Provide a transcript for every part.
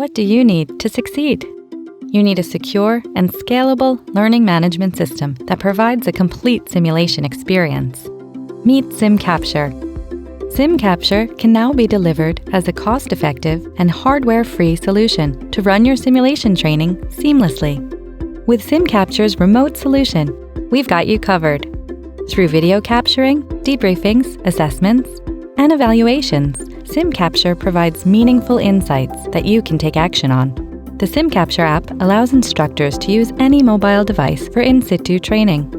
What do you need to succeed? You need a secure and scalable learning management system that provides a complete simulation experience. Meet SimCapture. SimCapture can now be delivered as a cost-effective and hardware-free solution to run your simulation training seamlessly. With SimCapture's remote solution, we've got you covered. Through video capturing, debriefings, assessments, and evaluations, SimCapture provides meaningful insights that you can take action on. The SimCapture app allows instructors to use any mobile device for in-situ training.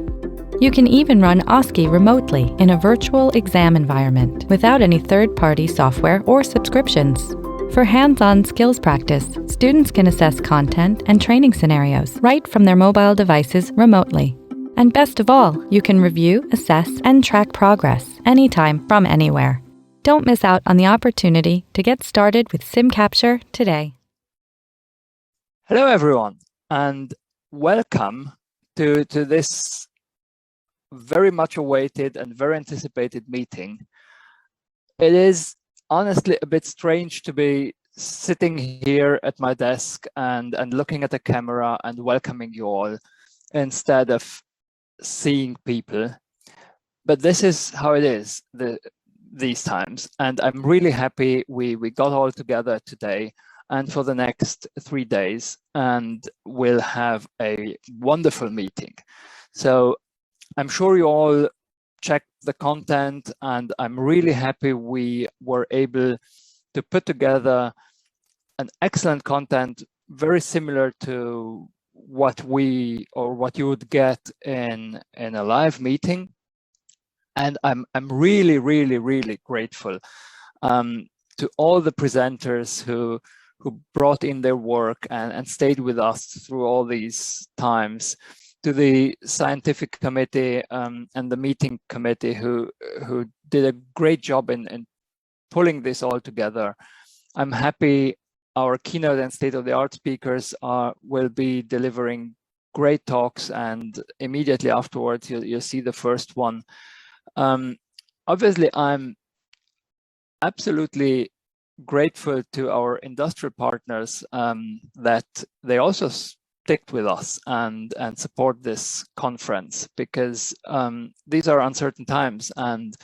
You can even run OSCE remotely in a virtual exam environment without any third-party software or subscriptions. For hands-on skills practice, students can assess content and training scenarios right from their mobile devices remotely. And best of all, you can review, assess, and track progress anytime from anywhere. Don't miss out on the opportunity to get started with SimCapture today. Hello, everyone, and welcome to this very much awaited and very anticipated meeting. It is honestly a bit strange to be sitting here at my desk and looking at the camera and welcoming you all instead of seeing people. But this is how it is these times. And I'm really happy we got all together today and for the next 3 days, and we'll have a wonderful meeting. So I'm sure you all checked the content, and I'm really happy we were able to put together an excellent content very similar to what you would get in a live meeting. And I'm really grateful to all the presenters who brought in their work and stayed with us through all these times, to the scientific committee and the meeting committee who did a great job in pulling this all together. I'm happy our keynote and state-of-the-art speakers will be delivering great talks, and immediately afterwards you'll see the first one. Obviously, I'm absolutely grateful to our industrial partners that they also stick with us and support this conference, because these are uncertain times, and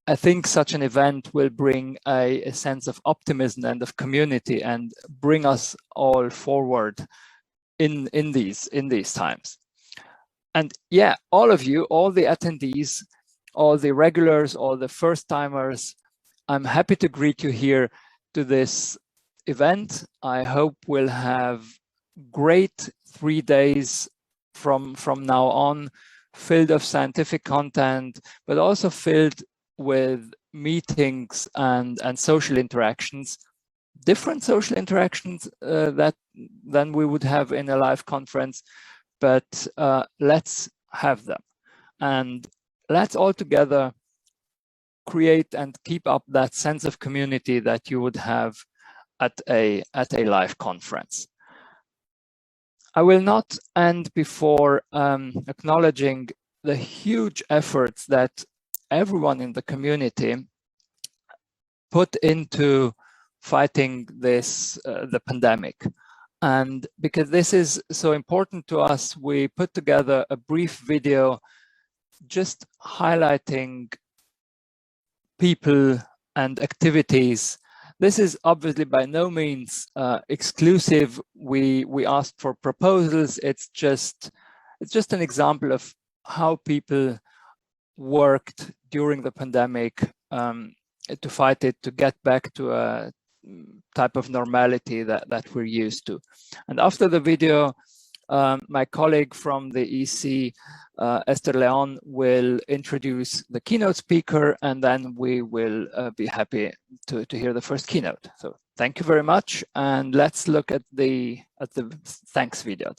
I think such an event will bring a sense of optimism and of community and bring us all forward in these times. And yeah, all of you, all the attendees, all the regulars, all the first timers, I'm happy to greet you here to this event. I hope we'll have great 3 days from now on, filled of scientific content, but also filled with meetings and social interactions, different social interactions than we would have in a live conference, but let's have them, and let's all together create and keep up that sense of community that you would have at a live conference. I will not end before acknowledging the huge efforts that everyone in the community put into fighting the pandemic. And because this is so important to us, we put together a brief video just highlighting people and activities. This is obviously by no means exclusive. We asked for proposals. It's just an example of how people worked during the pandemic to fight it, to get back to a type of normality that we're used to. And after the video, my colleague from the EC, Esther Leon, will introduce the keynote speaker, and then we will be happy to hear the first keynote. So thank you very much, and let's look at the thanks video.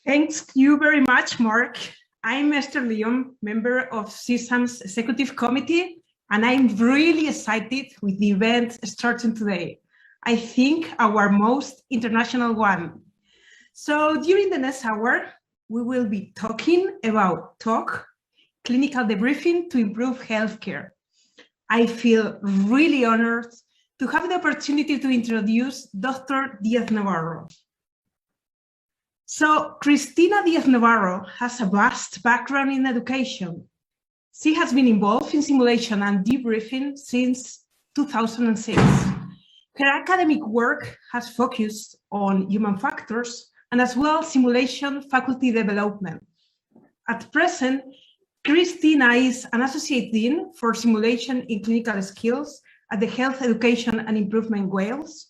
Thanks you very much, Mark. I'm Esther Leon, member of SESAM's Executive Committee, and I'm really excited with the event starting today. I think our most international one. So during the next hour, we will be talking about TOC, clinical debriefing to improve healthcare. I feel really honored to have the opportunity to introduce Dr. Diaz Navarro. So Cristina Diaz Navarro has a vast background in education. She has been involved in simulation and debriefing since 2006. Her academic work has focused on human factors and as well simulation faculty development. At present, Cristina is an Associate Dean for Simulation in Clinical Skills at the Health Education and Improvement Wales,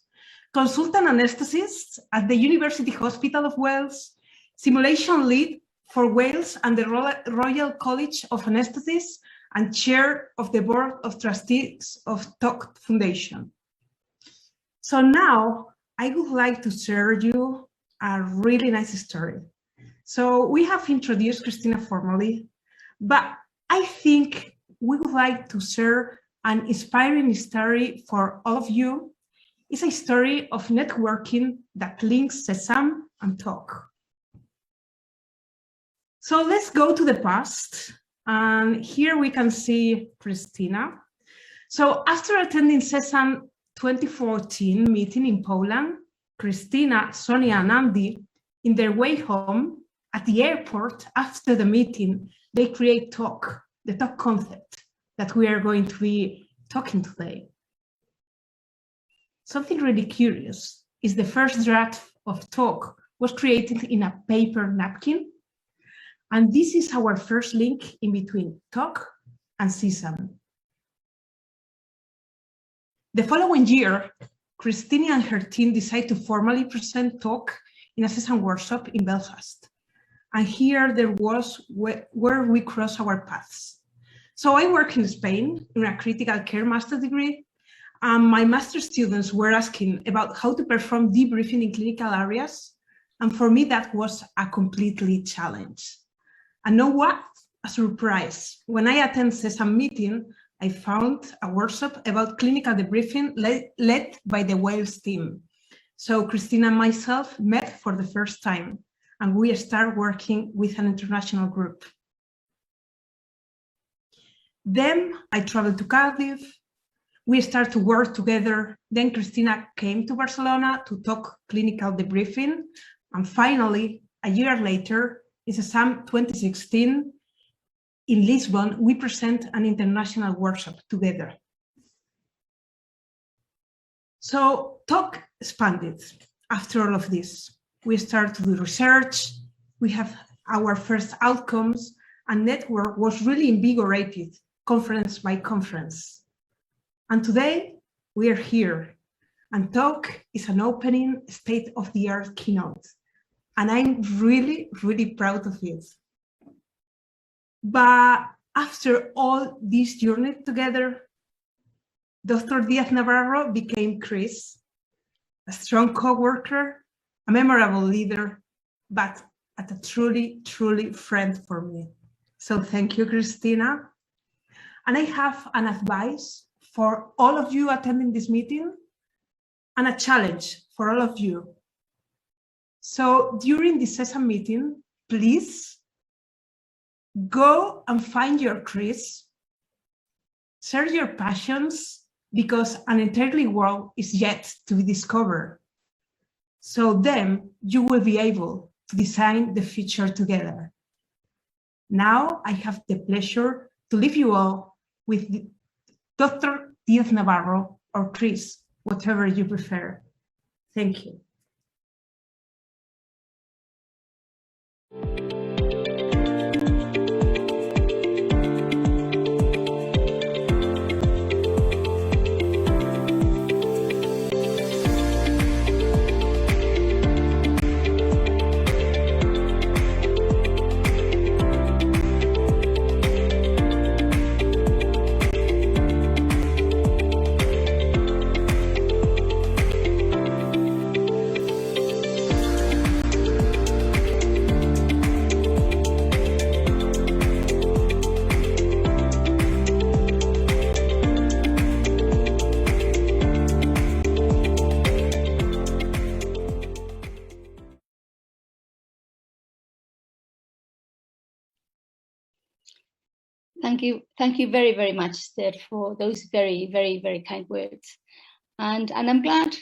consultant anesthetist at the University Hospital of Wales, simulation lead for Wales and the Royal College of Anaesthetists, and chair of the Board of Trustees of TOC Foundation. So now I would like to share you a really nice story. So we have introduced Cristina formally, but I think we would like to share an inspiring story for all of you. It's a story of networking that links SESAM and TOC. So let's go to the past. And here we can see Cristina. So after attending SESAM 2014 meeting in Poland, Cristina, Sonia, and Andy, in their way home at the airport after the meeting, they create TOC, the TOC concept that we are going to be talking today. Something really curious is the first draft of TOC was created in a paper napkin. And this is our first link in between TOC and SESAM. The following year, Cristina and her team decided to formally present TOC in a SESAM workshop in Belfast. And here there was where we crossed our paths. So I work in Spain in a critical care master's degree. My master's students were asking about how to perform debriefing in clinical areas. And for me, that was a completely challenge. And know what? A surprise. When I attend SESAM meeting, I found a workshop about clinical debriefing led by the Wales team. So Cristina and myself met for the first time, and we started working with an international group. Then I traveled to Cardiff. We started to work together. Then Cristina came to Barcelona to talk clinical debriefing. And finally, a year later, in SESAM 2016, in Lisbon, we present an international workshop together. So TOC expanded after all of this. We started to do research, we have our first outcomes, and network was really invigorated, conference by conference. And today, we are here, and TOC is an opening state-of-the-art keynote. And I'm really, really proud of it. But after all this journey together, Dr. Diaz Navarro became Chris, a strong co-worker, a memorable leader, but a truly, truly friend for me. So thank you, Cristina. And I have an advice for all of you attending this meeting and a challenge for all of you. So during the SESAM meeting, please go and find your Chris, share your passions, because an entirely world is yet to be discovered. So then you will be able to design the future together. Now I have the pleasure to leave you all with Dr. Diaz Navarro or Chris, whatever you prefer. Thank you. Thank you very, very much, Esther, for those very, very, very kind words. And I'm glad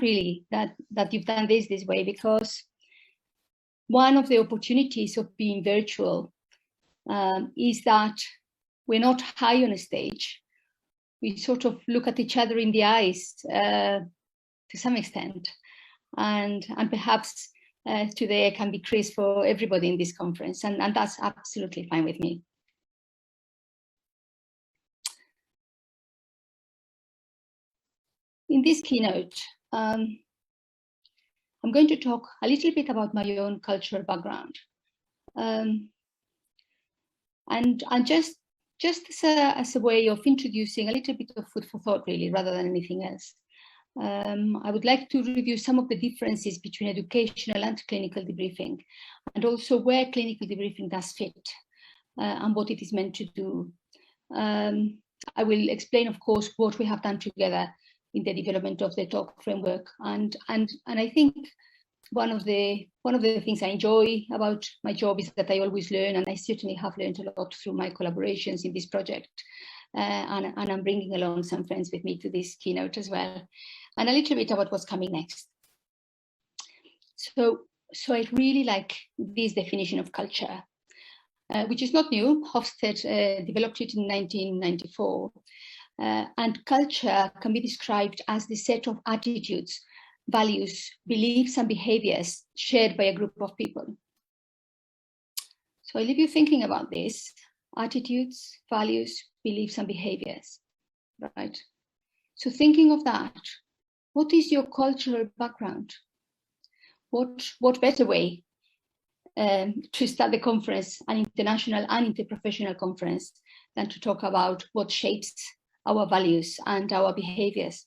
really that you've done this way, because one of the opportunities of being virtual is that we're not high on a stage. We sort of look at each other in the eyes to some extent, and perhaps today I can be Chris for everybody in this conference, and that's absolutely fine with me. In this keynote, I'm going to talk a little bit about my own cultural background, and just as a way of introducing a little bit of food for thought, really, rather than anything else. I would like to review some of the differences between educational and clinical debriefing, and also where clinical debriefing does fit and what it is meant to do. I will explain, of course, what we have done together in the development of the talk framework, and I think one of the things I enjoy about my job is that I always learn, and I certainly have learned a lot through my collaborations in this project, and I'm bringing along some friends with me to this keynote as well, and a little bit about what's coming next. So I really like this definition of culture, which is not new. Hofstede developed it in 1994. And culture can be described as the set of attitudes, values, beliefs, and behaviors shared by a group of people. So I leave you thinking about this: attitudes, values, beliefs, and behaviors, right? So thinking of that, what is your cultural background? What better way to start the conference, an international and interprofessional conference, than to talk about what shapes our values and our behaviors?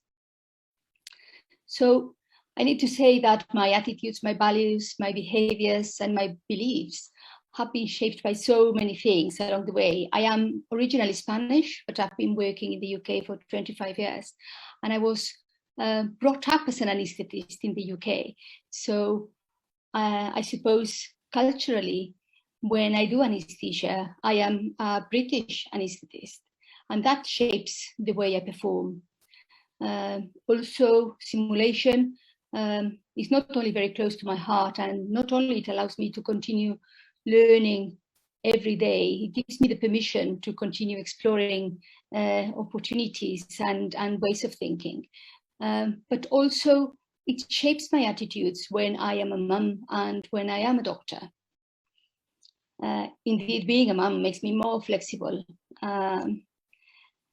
So I need to say that my attitudes, my values, my behaviors, and my beliefs have been shaped by so many things along the way. I am originally Spanish, but I've been working in the UK for 25 years. And I was brought up as an anaesthetist in the UK. So I suppose culturally, when I do anesthesia, I am a British anaesthetist, and that shapes the way I perform. Also, simulation is not only very close to my heart, and not only it allows me to continue learning every day, it gives me the permission to continue exploring opportunities and ways of thinking. But also, it shapes my attitudes when I am a mum and when I am a doctor. Indeed, being a mum makes me more flexible.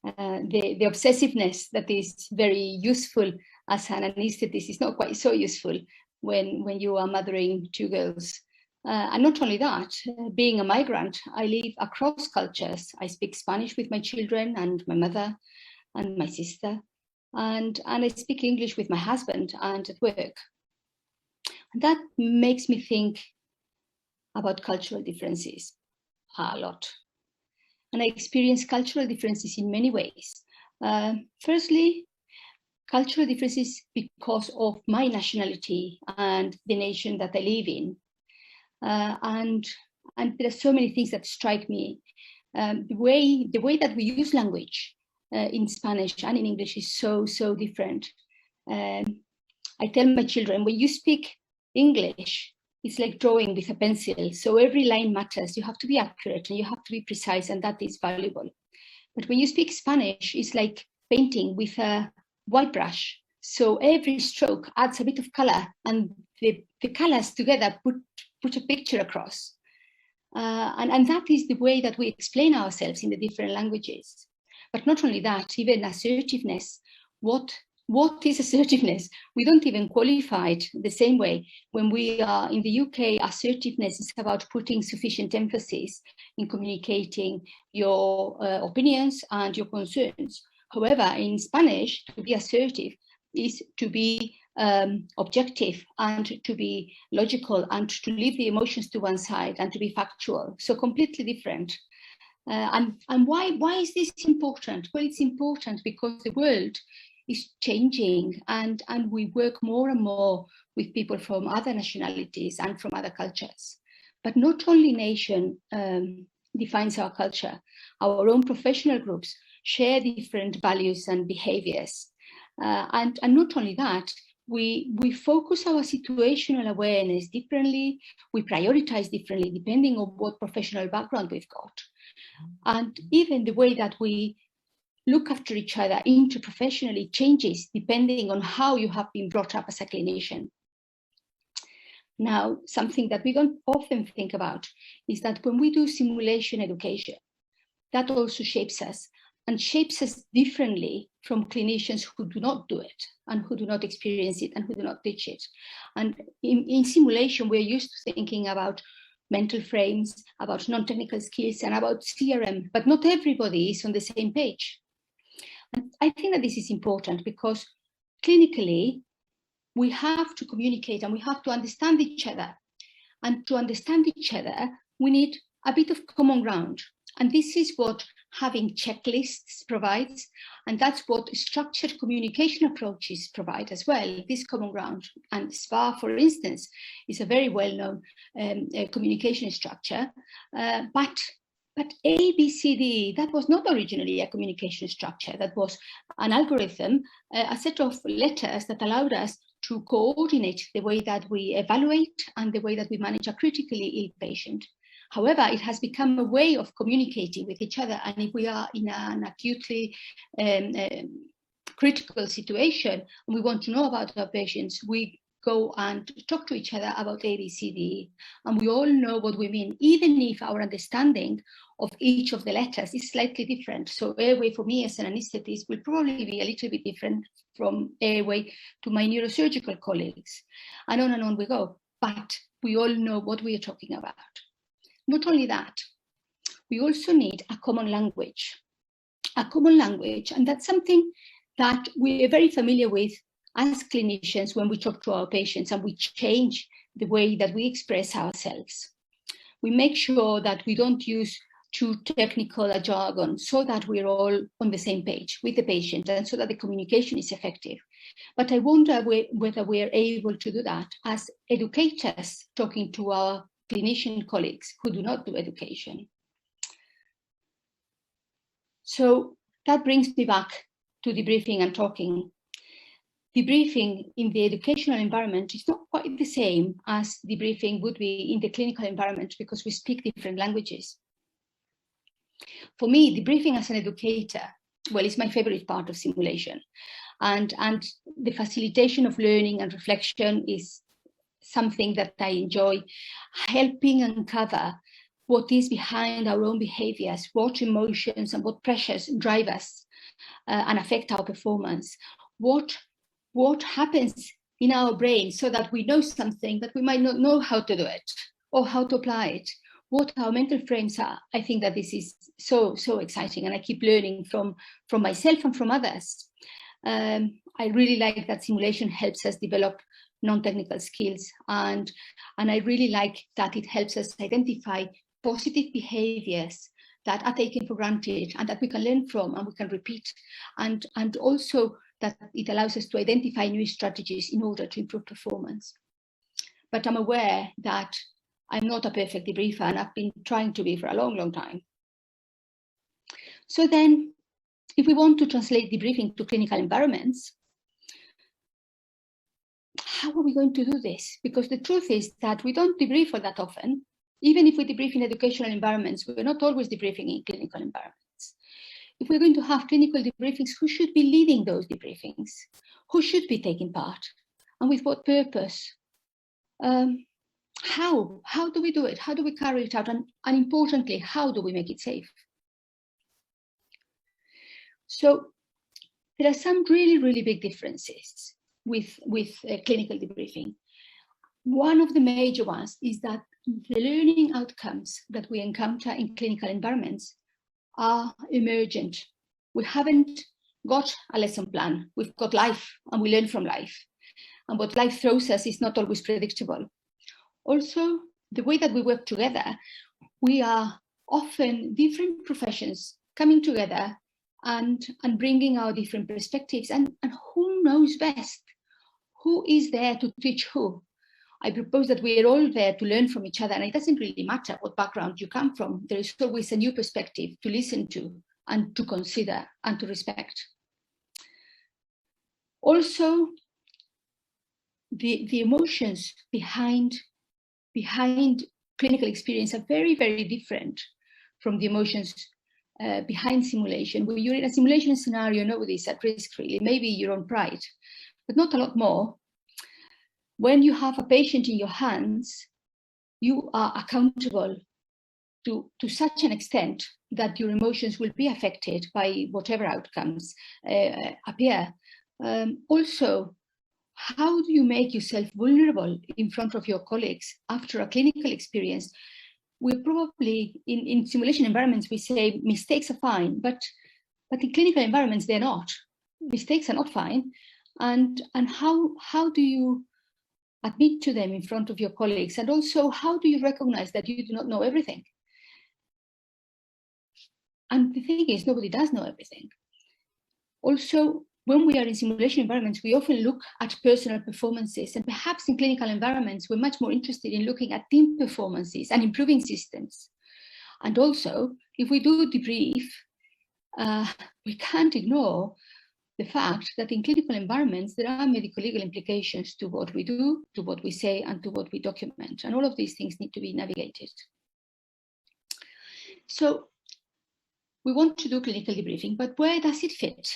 The obsessiveness that is very useful as an anaesthetist is not quite so useful when you are mothering two girls. And not only that, being a migrant, I live across cultures. I speak Spanish with my children and my mother and my sister, and I speak English with my husband and at work. And that makes me think about cultural differences a lot. And I experience cultural differences in many ways. Firstly, cultural differences because of my nationality and the nation that I live in. And there are so many things that strike me. The way that we use language in Spanish and in English is so different. I tell my children, when you speak English, it's like drawing with a pencil. So every line matters. You have to be accurate and you have to be precise, and that is valuable. But when you speak Spanish, it's like painting with a white brush. So every stroke adds a bit of color, and the colors together put a picture across. And that is the way that we explain ourselves in the different languages. But not only that, even assertiveness. What is assertiveness? We don't even qualify it the same way. When we are in the UK, assertiveness is about putting sufficient emphasis in communicating your opinions and your concerns. However, in Spanish, to be assertive is to be objective and to be logical and to leave the emotions to one side and to be factual. So completely different. And why is this important? Well, it's important because the world is changing, and we work more and more with people from other nationalities and from other cultures. But not only defines our culture. Our own professional groups share different values and behaviors. And not only that, we focus our situational awareness differently, we prioritize differently depending on what professional background we've got. And even the way that we look after each other interprofessionally changes depending on how you have been brought up as a clinician. Now, something that we don't often think about is that when we do simulation education, that also shapes us and shapes us differently from clinicians who do not do it and who do not experience it and who do not teach it. And in simulation, we're used to thinking about mental frames, about non-technical skills and about CRM, but not everybody is on the same page. And I think that this is important because clinically, we have to communicate and we have to understand each other. And to understand each other, we need a bit of common ground. And this is what having checklists provides. And that's what structured communication approaches provide as well, this common ground. And SPA, for instance, is a very well-known communication structure. But ABCD, that was not originally a communication structure. That was an algorithm, a set of letters that allowed us to coordinate the way that we evaluate and the way that we manage a critically ill patient. However, it has become a way of communicating with each other. And if we are in an acutely critical situation and we want to know about our patients, we go and talk to each other about ABCD. And we all know what we mean, even if our understanding of each of the letters is slightly different. So airway for me as an anesthetist will probably be a little bit different from airway to my neurosurgical colleagues. And on we go. But we all know what we are talking about. Not only that, we also need a common language. A common language, and that's something that we are very familiar with as clinicians when we talk to our patients and we change the way that we express ourselves. We make sure that we don't use too technical a jargon so that we're all on the same page with the patient and so that the communication is effective. But I wonder whether we're able to do that as educators talking to our clinician colleagues who do not do education. So that brings me back to debriefing and talking. Debriefing in the educational environment is not quite the same as debriefing would be in the clinical environment because we speak different languages. For me, debriefing as an educator, well, is my favorite part of simulation. And the facilitation of learning and reflection is something that I enjoy, helping uncover what is behind our own behaviors, what emotions and what pressures drive us and affect our performance, what happens in our brain so that we know something but we might not know how to do it or how to apply it, what our mental frames are. I think that this is so exciting and I keep learning from myself and from others. I really like that simulation helps us develop non-technical skills and I really like that it helps us identify positive behaviors that are taken for granted and that we can learn from and we can repeat and also that it allows us to identify new strategies in order to improve performance. But I'm aware that I'm not a perfect debriefer and I've been trying to be for a long time. So then, if we want to translate debriefing to clinical environments, how are we going to do this? Because the truth is that we don't debrief all that often. Even if we debrief in educational environments, we're not always debriefing in clinical environments. If we're going to have clinical debriefings, who should be leading those debriefings? Who should be taking part? And with what purpose? How do we do it? How do we carry it out? And importantly, how do we make it safe? So there are some really big differences with clinical debriefing. One of the major ones is that the learning outcomes that we encounter in clinical environments are emergent. We haven't got a lesson plan. We've got life and we learn from life. And what life throws us is not always predictable. Also, the way that we work together, we are often different professions coming together and bringing our different perspectives. And who knows best? Who is there to teach who? I propose that we are all there to learn from each other, and it doesn't really matter what background you come from. There is always a new perspective to listen to and to consider and to respect. Also, the emotions behind clinical experience are very, very different from the emotions behind simulation. When you're in a simulation scenario, nobody is at risk really, maybe your own pride, but not a lot more. When you have a patient in your hands, you are accountable to such an extent that your emotions will be affected by whatever outcomes appear. Also, how do you make yourself vulnerable in front of your colleagues after a clinical experience? We probably, in simulation environments, we say mistakes are fine, but in clinical environments, they're not. Mistakes are not fine. And how do you admit to them in front of your colleagues? And also, how do you recognize that you do not know everything? And the thing is, nobody does know everything. Also, when we are in simulation environments, we often look at personal performances, and perhaps in clinical environments, we're much more interested in looking at team performances and improving systems. And also, if we do debrief, we can't ignore the fact that in clinical environments, there are medical legal implications to what we do, to what we say, and to what we document. And all of these things need to be navigated. So we want to do clinical debriefing, but where does it fit?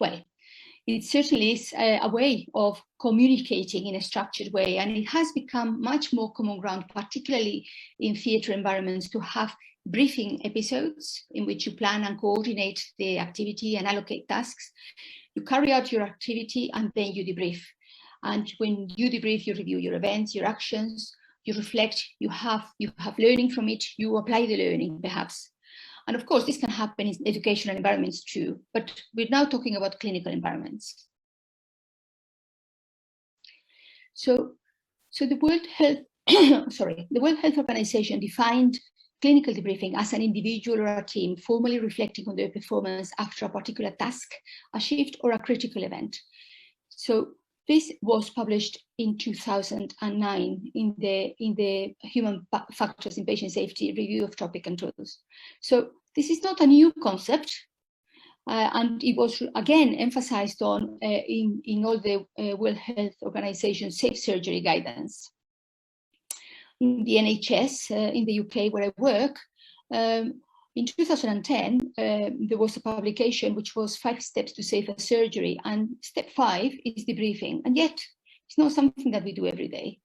Well, it certainly is a way of communicating in a structured way, and it has become much more common ground, particularly in theatre environments, to have briefing episodes in which you plan and coordinate the activity and allocate tasks. You carry out your activity and then you debrief. And when you debrief, you review your events, your actions, you reflect, you have learning from it, you apply the learning perhaps. And of course, this can happen in educational environments too, but we're now talking about clinical environments. So the World Health, the World Health Organization defined clinical debriefing as an individual or a team formally reflecting on their performance after a particular task, a shift, or a critical event. So this was published in 2009 in the Human Factors in Patient Safety Review of Topic Controls. So this is not a new concept, and it was again emphasized on in all the World Health Organization safe surgery guidance. In the NHS in the UK where I work, in 2010, there was a publication which was 5 steps to safer surgery, and step 5 is debriefing, and yet it's not something that we do every day.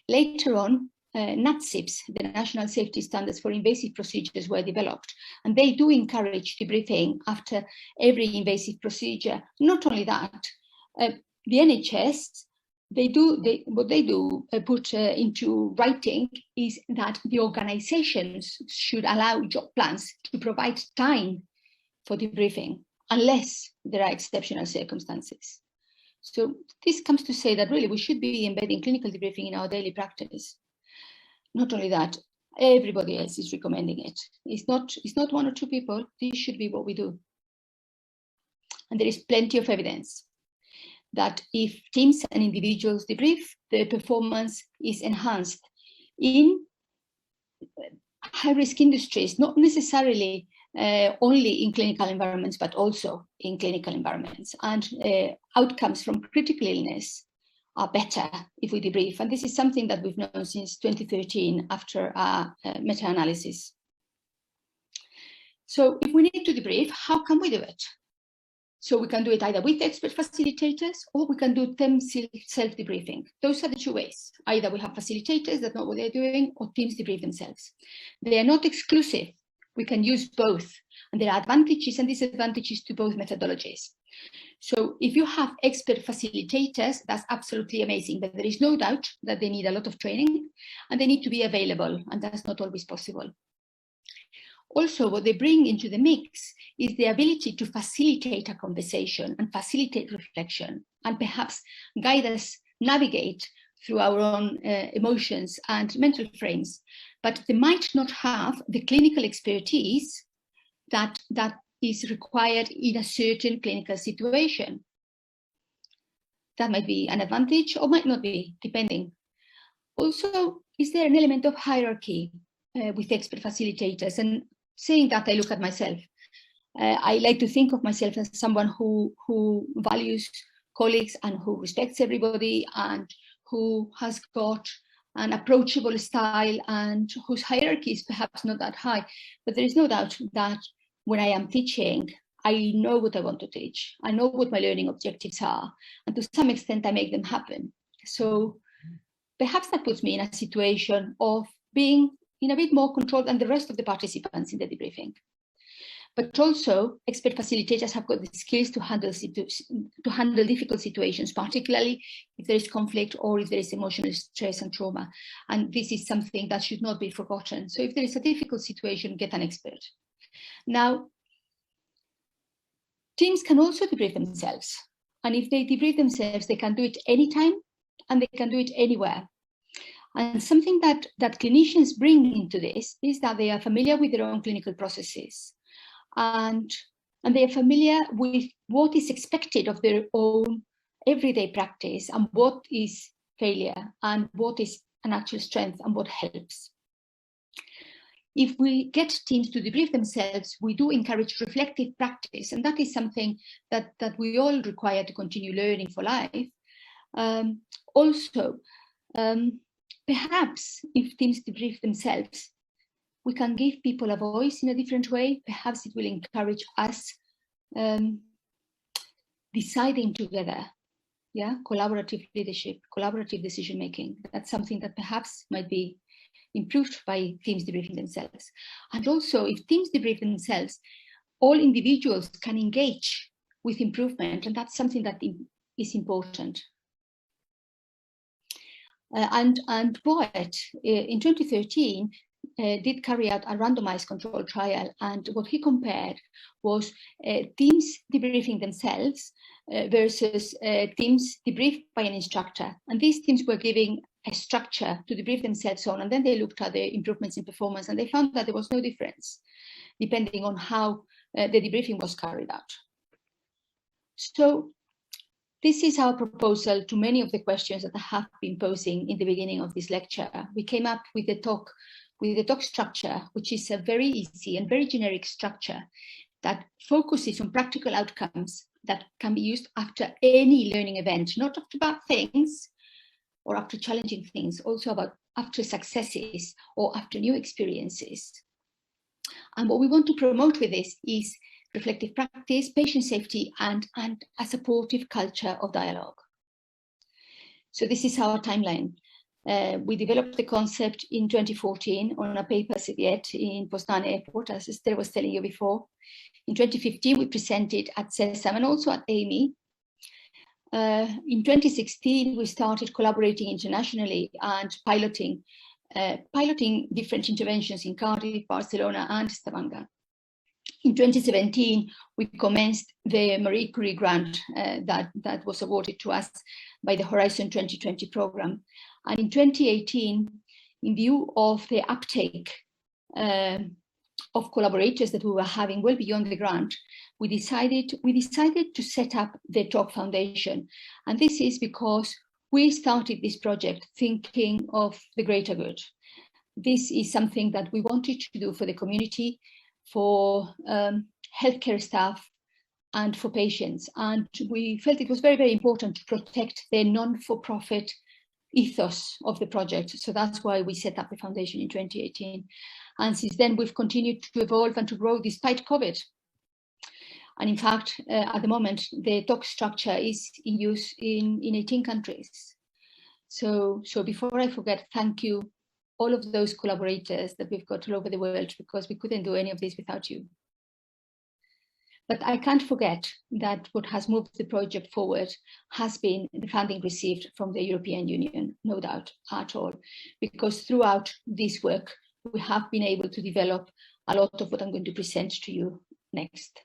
Later on, NATSIPs, the National Safety Standards for Invasive Procedures, were developed, and they do encourage debriefing after every invasive procedure. Not only that, the NHS, what they do put into writing is that the organizations should allow job plans to provide time for debriefing unless there are exceptional circumstances. So this comes to say that really we should be embedding clinical debriefing in our daily practice. Not only that, everybody else is recommending it. It's not 1 or 2 people. This should be what we do. And there is plenty of evidence that if teams and individuals debrief, their performance is enhanced in high-risk industries, not necessarily only in clinical environments, but also in clinical environments. And outcomes from critical illness are better if we debrief. And this is something that we've known since 2013 after a meta-analysis. So if we need to debrief, how can we do it? So we can do it either with expert facilitators, or we can do team self-debriefing. Those are the 2 ways. Either we have facilitators that know what they're doing, or teams debrief themselves. They are not exclusive. We can use both. And there are advantages and disadvantages to both methodologies. So if you have expert facilitators, that's absolutely amazing. But there is no doubt that they need a lot of training and they need to be available. And that's not always possible. Also, what they bring into the mix is the ability to facilitate a conversation and facilitate reflection, and perhaps guide us navigate through our own emotions and mental frames. But they might not have the clinical expertise that is required in a certain clinical situation. That might be an advantage or might not be, depending. Also, is there an element of hierarchy with expert facilitators? And saying that, I look at myself. I like to think of myself as someone who values colleagues and who respects everybody and who has got an approachable style and whose hierarchy is perhaps not that high. But there is no doubt that when I am teaching, I know what I want to teach. I know what my learning objectives are. And to some extent, I make them happen. So perhaps that puts me in a situation of being in a bit more control than the rest of the participants in the debriefing. But also, expert facilitators have got the skills to handle difficult situations, particularly if there is conflict or if there is emotional stress and trauma. And this is something that should not be forgotten. So if there is a difficult situation, get an expert. Now, teams can also debrief themselves. And if they debrief themselves, they can do it anytime and they can do it anywhere. And something that clinicians bring into this is that they are familiar with their own clinical processes. And they are familiar with what is expected of their own everyday practice and what is failure and what is an actual strength and what helps. If we get teams to debrief themselves, we do encourage reflective practice, and that is something that we all require to continue learning for life. Perhaps if teams debrief themselves, we can give people a voice in a different way. Perhaps it will encourage us deciding together, collaborative leadership, collaborative decision-making. That's something that perhaps might be improved by teams debriefing themselves. And also, if teams debrief themselves, all individuals can engage with improvement, and that's something that is important. And Boet, in 2013, did carry out a randomized control trial, and what he compared was teams debriefing themselves versus teams debriefed by an instructor. And these teams were giving a structure to debrief themselves on, and then they looked at the improvements in performance, and they found that there was no difference depending on how the debriefing was carried out. So this is our proposal to many of the questions that I have been posing in the beginning of this lecture. We came up with the talk structure, which is a very easy and very generic structure that focuses on practical outcomes that can be used after any learning event, not after bad things or after challenging things, also about after successes or after new experiences. And what we want to promote with this is reflective practice, patient safety, and a supportive culture of dialogue. So this is our timeline. We developed the concept in 2014 on a paper yet in Poznan Airport, as Esther was telling you before. In 2015, we presented at SESAM and also at AMI. In 2016, we started collaborating internationally and piloting different interventions in Cardiff, Barcelona, and Stavanger. In 2017, we commenced the Marie Curie grant that was awarded to us by the Horizon 2020 program. And in 2018, in view of the uptake of collaborators that we were having well beyond the grant, we decided to set up the Talk Foundation. And this is because we started this project thinking of the greater good. This is something that we wanted to do for the community, for healthcare staff, and for patients. And we felt it was very, very important to protect the non-for-profit ethos of the project. So that's why we set up the foundation in 2018. And since then, we've continued to evolve and to grow despite COVID. And in fact, at the moment, the talk structure is in use in 18 countries. So before I forget, thank you, all of those collaborators that we've got all over the world, because we couldn't do any of this without you. But I can't forget that what has moved the project forward has been the funding received from the European Union, no doubt at all, because throughout this work, we have been able to develop a lot of what I'm going to present to you next.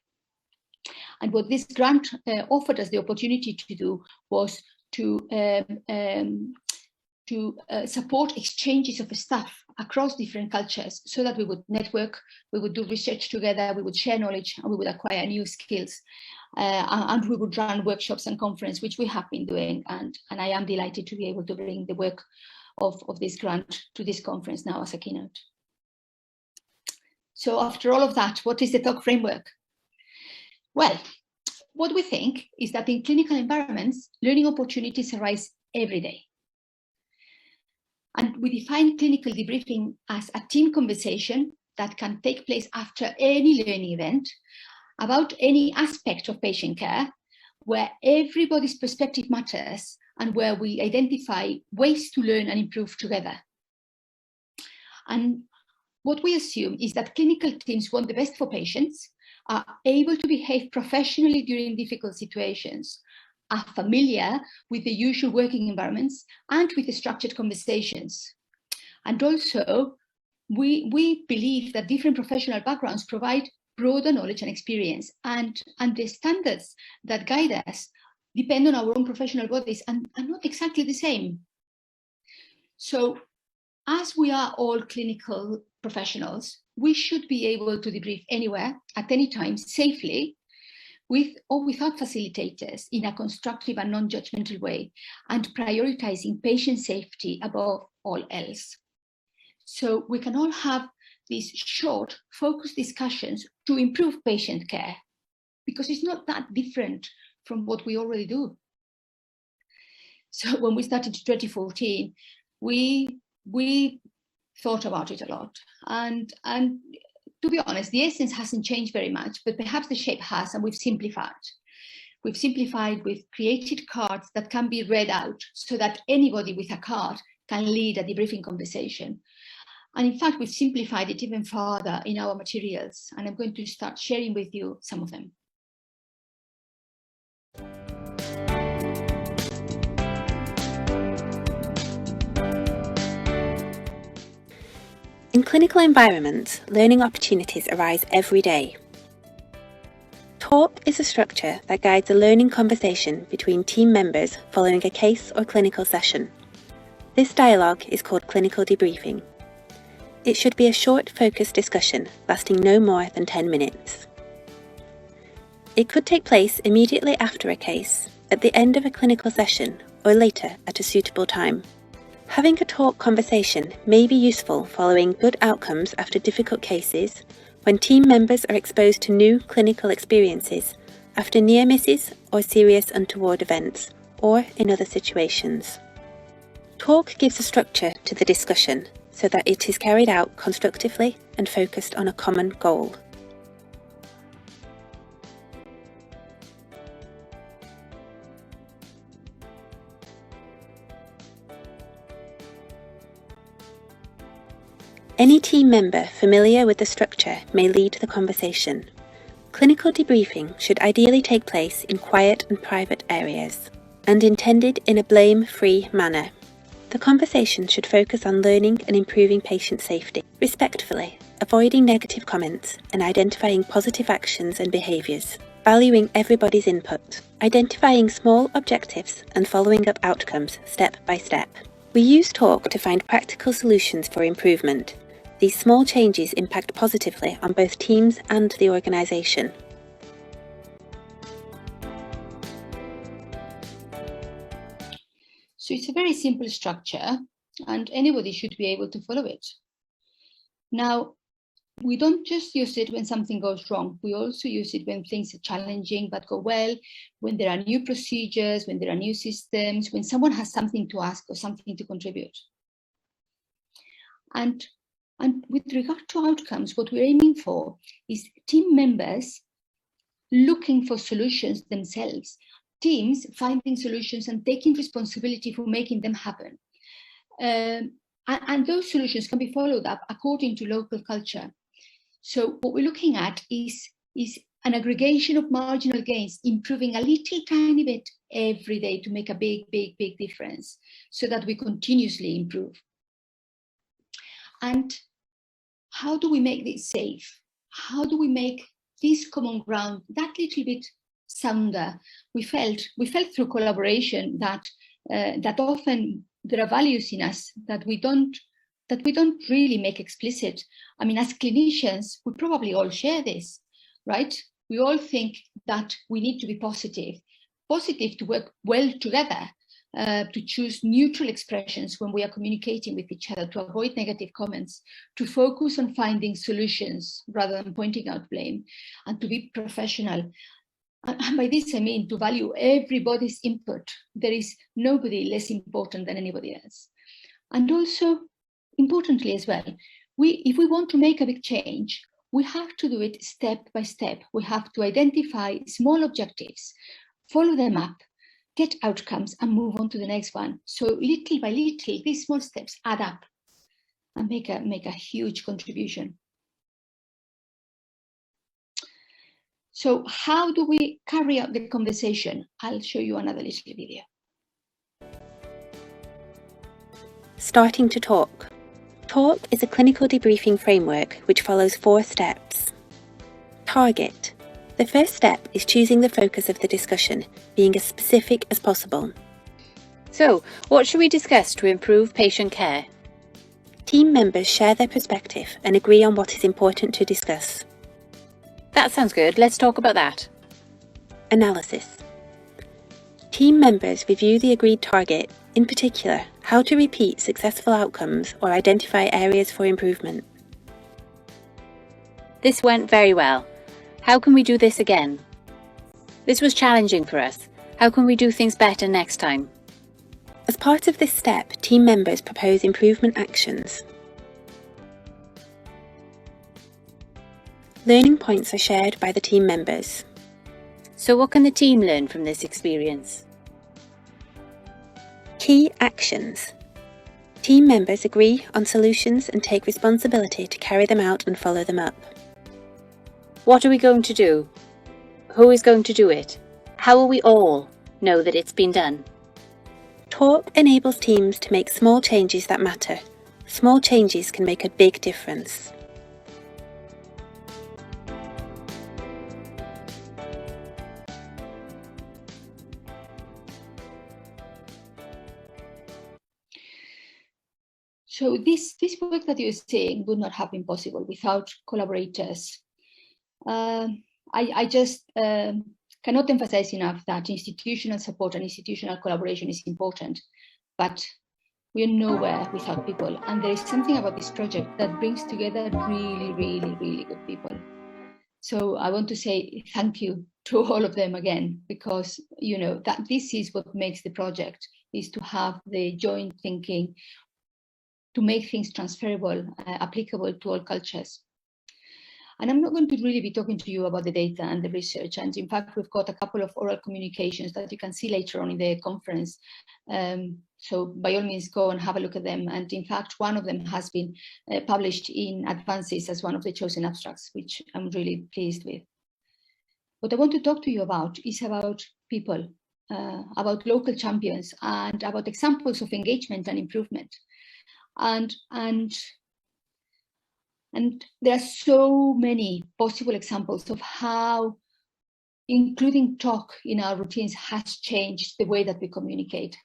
And what this grant offered us the opportunity to do was to support exchanges of staff across different cultures so that we would network, we would do research together, we would share knowledge, and we would acquire new skills. And we would run workshops and conferences, which we have been doing. And I am delighted to be able to bring the work of this grant to this conference now as a keynote. So after all of that, what is the talk framework? Well, what we think is that in clinical environments, learning opportunities arise every day. And we define clinical debriefing as a team conversation that can take place after any learning event about any aspect of patient care, where everybody's perspective matters and where we identify ways to learn and improve together. And what we assume is that clinical teams want the best for patients, are able to behave professionally during difficult situations, are familiar with the usual working environments and with the structured conversations. And also, we believe that different professional backgrounds provide broader knowledge and experience, and the standards that guide us depend on our own professional bodies and are not exactly the same. So, as we are all clinical professionals, we should be able to debrief anywhere, at any time, safely, with or without facilitators, in a constructive and non-judgmental way, and prioritizing patient safety above all else. So we can all have these short, focused discussions to improve patient care, because it's not that different from what we already do. So when we started in 2014, we thought about it a lot, and to be honest, the essence hasn't changed very much, but perhaps the shape has, and we've simplified. We've created cards that can be read out so that anybody with a card can lead a debriefing conversation. And in fact, we've simplified it even further in our materials, and I'm going to start sharing with you some of them. In clinical environments, learning opportunities arise every day. Talk is a structure that guides a learning conversation between team members following a case or clinical session. This dialogue is called clinical debriefing. It should be a short, focused discussion lasting no more than 10 minutes. It could take place immediately after a case, at the end of a clinical session, or later at a suitable time. Having a talk conversation may be useful following good outcomes after difficult cases, when team members are exposed to new clinical experiences, after near misses or serious untoward events, or in other situations. Talk gives a structure to the discussion so that it is carried out constructively and focused on a common goal. Any team member familiar with the structure may lead the conversation. Clinical debriefing should ideally take place in quiet and private areas, and intended in a blame-free manner. The conversation should focus on learning and improving patient safety, respectfully, avoiding negative comments and identifying positive actions and behaviours, valuing everybody's input, identifying small objectives and following up outcomes step by step. We use talk to find practical solutions for improvement. These small changes impact positively on both teams and the organisation. So it's a very simple structure, and anybody should be able to follow it. Now, we don't just use it when something goes wrong. We also use it when things are challenging but go well, when there are new procedures, when there are new systems, when someone has something to ask or something to contribute. And with regard to outcomes, what we're aiming for is team members looking for solutions themselves, teams finding solutions and taking responsibility for making them happen. And those solutions can be followed up according to local culture. So what we're looking at is an aggregation of marginal gains, improving a little tiny bit every day to make a big difference, so that we continuously improve. And how do we make this safe? How do we make this common ground that little bit sounder? We felt through collaboration that often there are values in us that we don't really make explicit. I mean, as clinicians, we probably all share this, right? We all think that we need to be positive to work well together. to choose neutral expressions when we are communicating with each other, to avoid negative comments, to focus on finding solutions rather than pointing out blame, and to be professional. And by this, I mean to value everybody's input. There is nobody less important than anybody else. And also, importantly as well, if we want to make a big change, we have to do it step by step. We have to identify small objectives, follow them up, get outcomes, and move on to the next one. So little by little, these small steps add up and make a huge contribution. So how do we carry out the conversation? I'll show you another little video. Starting to talk. Talk is a clinical debriefing framework which follows 4 steps. Target. The first step is choosing the focus of the discussion, being as specific as possible. So, what should we discuss to improve patient care? Team members share their perspective and agree on what is important to discuss. That sounds good. Let's talk about that. Analysis. Team members review the agreed target, in particular, how to repeat successful outcomes or identify areas for improvement. This went very well. How can we do this again? This was challenging for us. How can we do things better next time? As part of this step, team members propose improvement actions. Learning points are shared by the team members. So what can the team learn from this experience? Key actions. Team members agree on solutions and take responsibility to carry them out and follow them up. What are we going to do? Who is going to do it? How will we all know that it's been done? Talk enables teams to make small changes that matter. Small changes can make a big difference. So this work that you're seeing would not have been possible without collaborators. I just cannot emphasize enough that institutional support and institutional collaboration is important, but we are nowhere without people. And there is something about this project that brings together really, really, really good people. So I want to say thank you to all of them again, because you know that this is what makes the project, is to have the joint thinking, to make things transferable, applicable to all cultures. And I'm not going to really be talking to you about the data and the research. And in fact, we've got a couple of oral communications that you can see later on in the conference. So by all means, go and have a look at them. And in fact, one of them has been published in Advances as one of the chosen abstracts, which I'm really pleased with. What I want to talk to you about is about people, about local champions, and about examples of engagement and improvement. And there are so many possible examples of how including talk in our routines has changed the way that we communicate.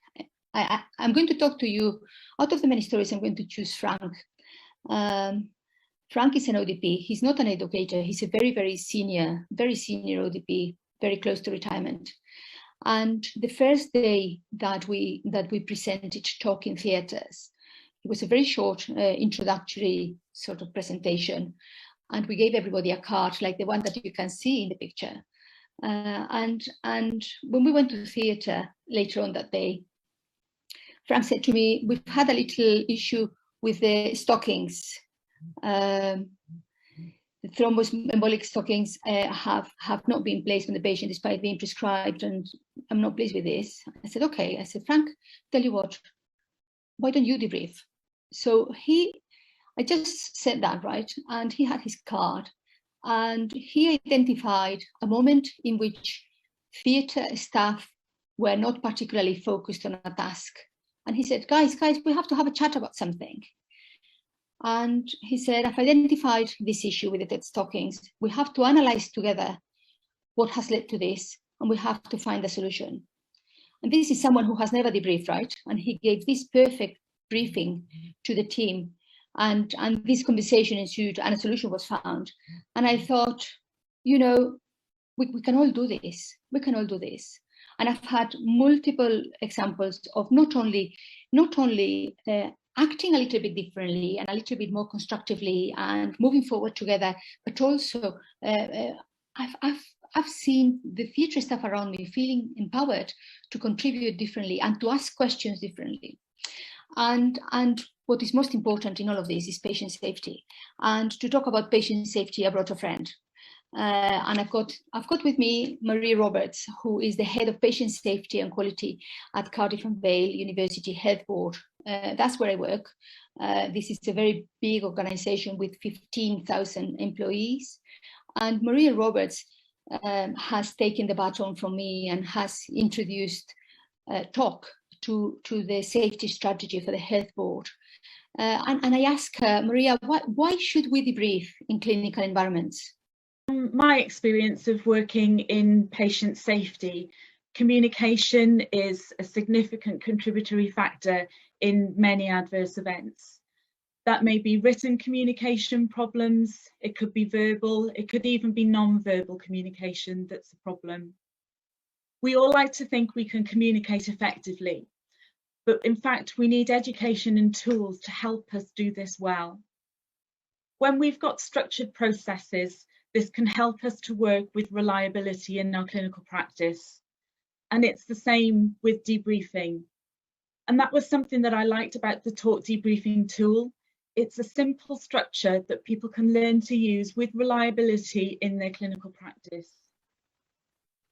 I'm going to talk to you, out of the many stories, I'm going to choose Frank. Frank is an ODP. He's not an educator. He's a very, very senior ODP, very close to retirement. And the first day that we presented talk in theatres, it was a very short introductory sort of presentation, and we gave everybody a card like the one that you can see in the picture. And when we went to the theatre later on that day, Frank said to me, "We've had a little issue with the stockings. The thromboembolic stockings have not been placed on the patient despite being prescribed, and I'm not pleased with this." I said, "Okay." I said, "Frank, tell you what, why don't you debrief?" So I just said that, right? And he had his card, and he identified a moment in which theatre staff were not particularly focused on a task. And he said, guys, we have to have a chat about something. And he said, I've identified this issue with the dead stockings. We have to analyze together what has led to this, and we have to find a solution. And this is someone who has never debriefed, right? And he gave this perfect briefing to the team, and this conversation ensued, and a solution was found. And I thought, you know, we can all do this. We can all do this. And I've had multiple examples of not only acting a little bit differently and a little bit more constructively and moving forward together, but also I've seen the theatre staff around me feeling empowered to contribute differently and to ask questions differently. And what is most important in all of this is patient safety. And to talk about patient safety, I brought a friend. And I've got with me Maria Roberts, who is the head of patient safety and quality at Cardiff and Vale University Health Board. That's where I work. This is a very big organization with 15,000 employees. And Maria Roberts has taken the baton from me and has introduced talk to the safety strategy for the health board. And I asked her, Maria, why should we debrief in clinical environments? My experience of working in patient safety, communication is a significant contributory factor in many adverse events. That may be written communication problems, it could be verbal, it could even be non-verbal communication that's a problem. We all like to think we can communicate effectively, but in fact we need education and tools to help us do this well. When we've got structured processes, this can help us to work with reliability in our clinical practice. And it's the same with debriefing. And that was something that I liked about the Talk Debriefing tool. It's a simple structure that people can learn to use with reliability in their clinical practice.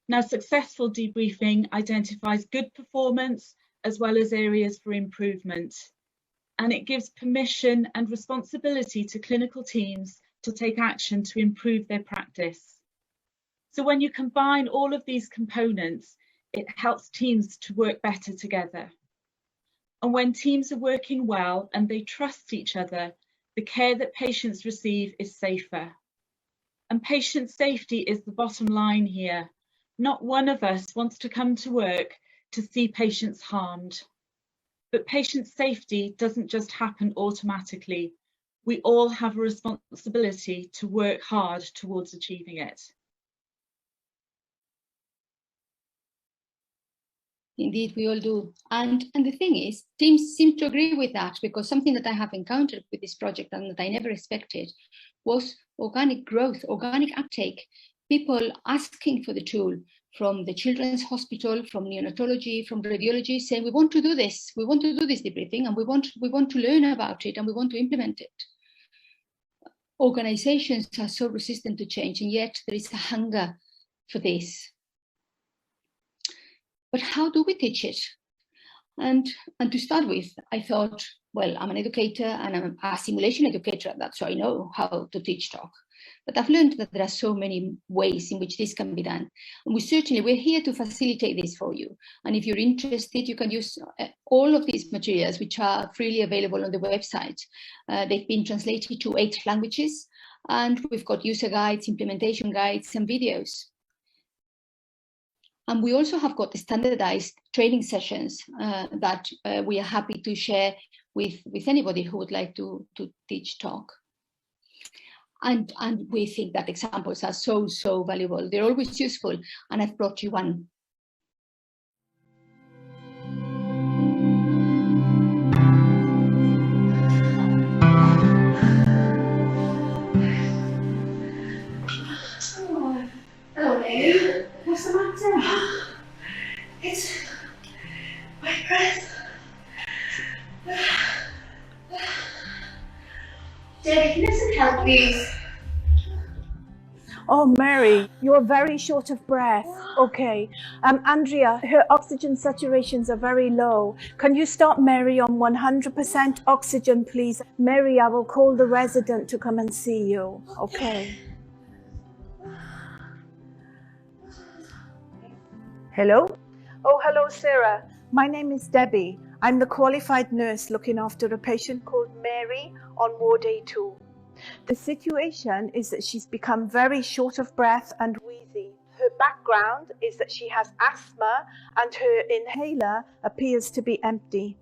Now, successful debriefing identifies good performance as well as areas for improvement. And it gives permission and responsibility to clinical teams to take action to improve their practice. So when you combine all of these components, it helps teams to work better together. And when teams are working well and they trust each other, the care that patients receive is safer. And patient safety is the bottom line here. Not one of us wants to come to work to see patients harmed. But patient safety doesn't just happen automatically. We all have a responsibility to work hard towards achieving it. Indeed, we all do. And the thing is, teams seem to agree with that, because something that I have encountered with this project and that I never expected was organic growth, organic uptake, people asking for the tool from the Children's Hospital, from neonatology, from radiology, saying, we want to do this debriefing, and we want to learn about it, and we want to implement it. Organizations are so resistant to change, and yet there is a hunger for this. But how do we teach it? And to start with, I thought, well, I'm an educator and I'm a simulation educator, so I know how to teach talk. But I've learned that there are so many ways in which this can be done. And we're here to facilitate this for you. And if you're interested, you can use all of these materials, which are freely available on the website. They've been translated to 8 languages, and we've got user guides, implementation guides, and videos. And we also have got the standardized training sessions that we are happy to share with anybody who would like to teach talk. And we think that examples are so valuable. They're always useful, and I've brought you one. Oh, hello, lady. What's the matter? It's my breath. Debbie, can I have some help, please? Oh, Mary, you're very short of breath. Okay. Andrea, her oxygen saturations are very low. Can you start Mary on 100% oxygen, please? Mary, I will call the resident to come and see you. Okay. Hello? Oh, hello, Sarah. My name is Debbie. I'm the qualified nurse looking after a patient called Mary on ward A2. The situation is that she's become very short of breath and wheezy. Her background is that she has asthma and her inhaler appears to be empty.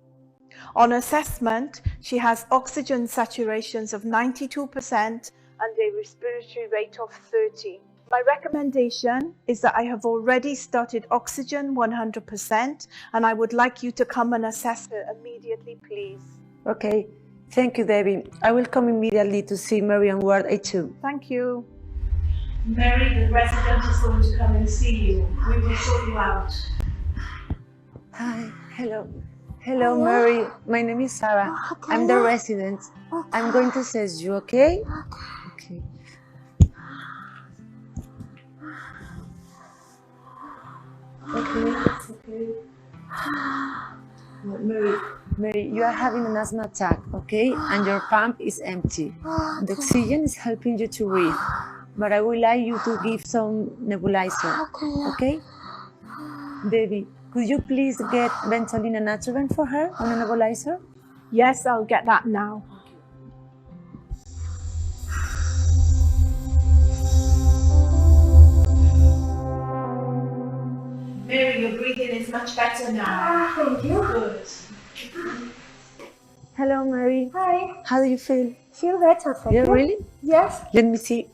On assessment, she has oxygen saturations of 92% and a respiratory rate of 30. My recommendation is that I have already started oxygen 100%, and I would like you to come and assess her immediately, please. Okay, thank you, Debbie. I will come immediately to see Mary on Ward A2. Thank you. Mary, the resident is going to come and see you. We will sort you out. Hi, hello. Hello, Mary. My name is Sarah. I'm the resident. I'm going to assess you, okay? Okay. Okay, it's okay. Mary, you are having an asthma attack, okay? And your pump is empty. The oxygen is helping you to breathe, but I would like you to give some nebulizer, okay? Debbie, could you please get Ventolin and Ativan for her on a nebulizer? Yes, I'll get that now. Mary, your breathing is much better now. Thank you. Good. Hello, Mary. Hi. How do you feel? Feel better, thank you. Yeah, really? Yes. Let me see.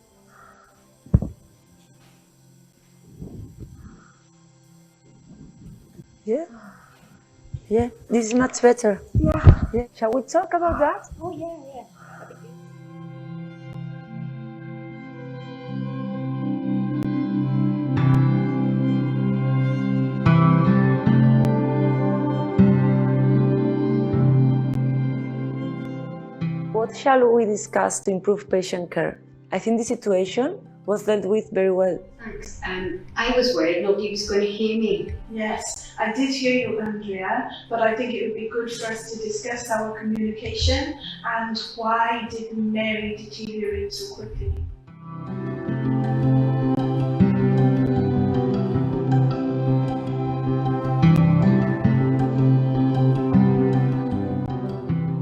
Yeah? Yeah, this is much better. Yeah. Shall we talk about that? Oh, yeah. What shall we discuss to improve patient care? I think the situation was dealt with very well. Thanks. I was worried nobody was going to hear me. Yes, I did hear you, Andrea, but I think it would be good for us to discuss our communication and why did Mary deteriorate so quickly.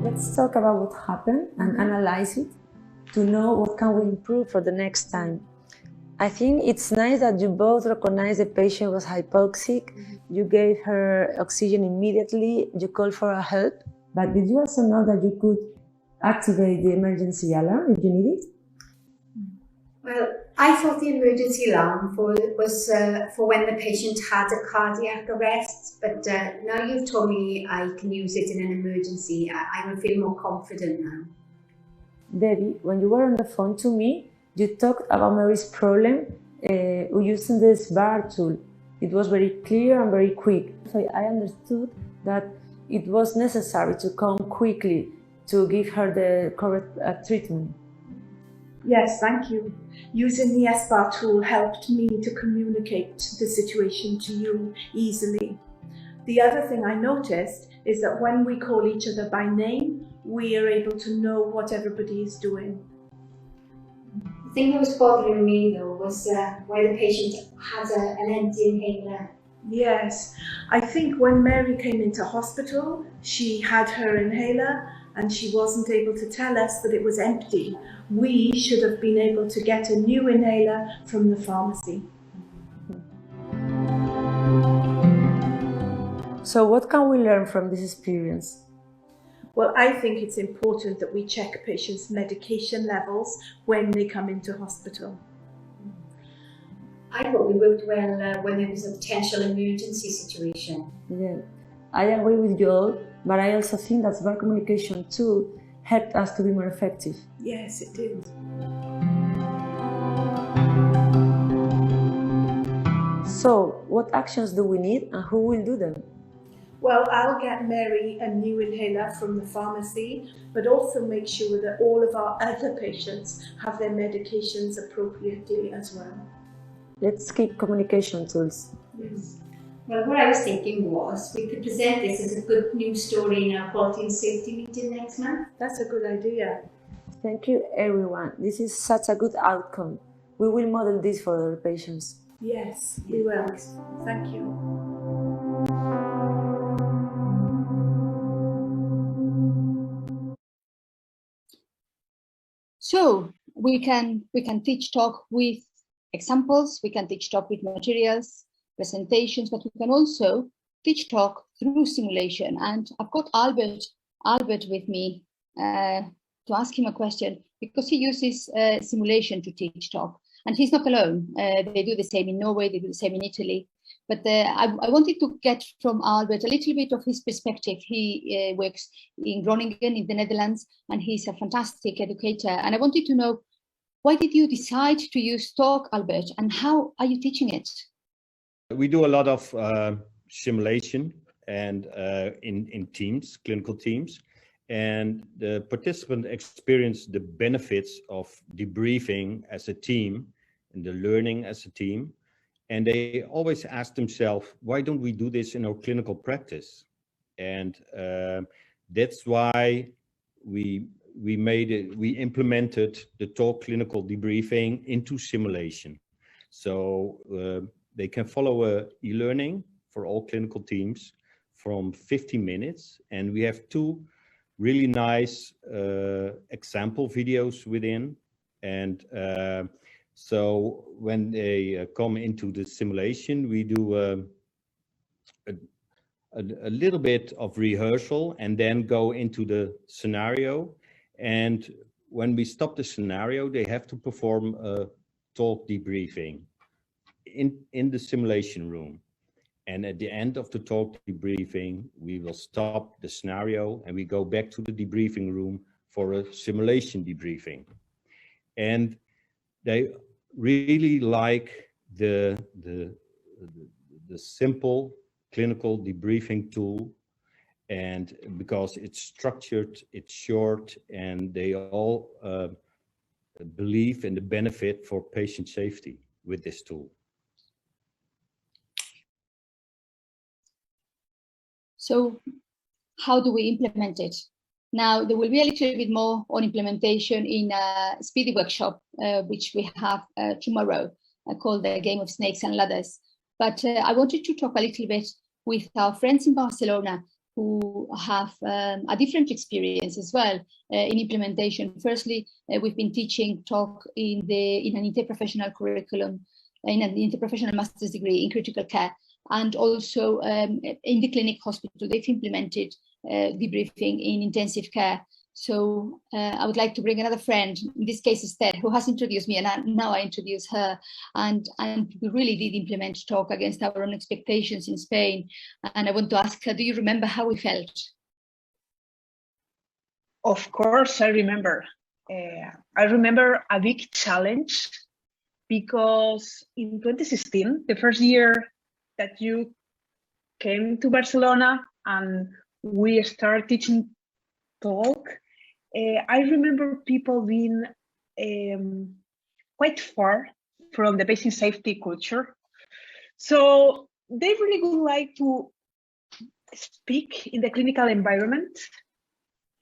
Let's talk about what happened and analyze it to know what can we improve for the next time. I think it's nice that you both recognize the patient was hypoxic, you gave her oxygen immediately, you called for help, but did you also know that you could activate the emergency alarm if you need it? Well, I thought the emergency alarm was for when the patient had a cardiac arrest, but now you've told me I can use it in an emergency, I will feel more confident now. Debbie, when you were on the phone to me, you talked about Mary's problem using this bar tool. It was very clear and very quick. So I understood that it was necessary to come quickly to give her the correct treatment. Yes, thank you. Using the S-bar tool helped me to communicate the situation to you easily. The other thing I noticed is that when we call each other by name, we are able to know what everybody is doing. The thing that was bothering me though was why the patient had an empty inhaler. Yes, I think when Mary came into hospital, she had her inhaler and she wasn't able to tell us that it was empty. We should have been able to get a new inhaler from the pharmacy. So what can we learn from this experience? Well, I think it's important that we check patients' medication levels when they come into hospital. I thought we worked well when there was a potential emergency situation. Yeah, I agree with you all, but I also think that SBAR communication tool helped us to be more effective. Yes, it did. So, what actions do we need and who will do them? Well, I'll get Mary a new inhaler from the pharmacy, but also make sure that all of our other patients have their medications appropriately as well. Let's keep communication tools. Yes. Well, what I was thinking was we could present this as a good news story in our quality and safety meeting next month. That's a good idea. Thank you, everyone. This is such a good outcome. We will model this for other patients. Yes, we will. Thank you. So we can teach talk with examples, we can teach talk with materials, presentations, but we can also teach talk through simulation. And I've got Albert with me to ask him a question because he uses simulation to teach talk. And he's not alone. They do the same in Norway, they do the same in Italy. But I wanted to get from Albert a little bit of his perspective. He works in Groningen in the Netherlands, and he's a fantastic educator. And I wanted to know, why did you decide to use talk, Albert, and how are you teaching it? We do a lot of simulation and in teams, clinical teams, and the participant experience the benefits of debriefing as a team and the learning as a team. And they always ask themselves, why don't we do this in our clinical practice? And that's why we implemented the talk clinical debriefing into simulation. So they can follow a e-learning for all clinical teams from 15 minutes. And we have 2 really nice example videos within. And so when they come into the simulation, we do a little bit of rehearsal and then go into the scenario. And when we stop the scenario, they have to perform a talk debriefing in the simulation room. And at the end of the talk debriefing, we will stop the scenario and we go back to the debriefing room for a simulation debriefing. And they really like the simple clinical debriefing tool, and because it's structured, it's short, and they all believe in the benefit for patient safety with this tool. So how do we implement it? Now, there will be a little bit more on implementation in a speedy workshop, which we have tomorrow, called the Game of Snakes and Ladders. But I wanted to talk a little bit with our friends in Barcelona who have a different experience as well in implementation. Firstly, we've been teaching talk in an interprofessional curriculum, in an interprofessional master's degree in critical care. And also in the clinic hospital, they've implemented debriefing in intensive care. So I would like to bring another friend, in this case Esther, who has introduced me, and now I introduce her. And we really did implement talk against our own expectations in Spain. And I want to ask her, do you remember how we felt? Of course, I remember. I remember a big challenge, because in 2016, the first year that you came to Barcelona and we started teaching talk, I remember people being quite far from the patient safety culture. So they really would like to speak in the clinical environment,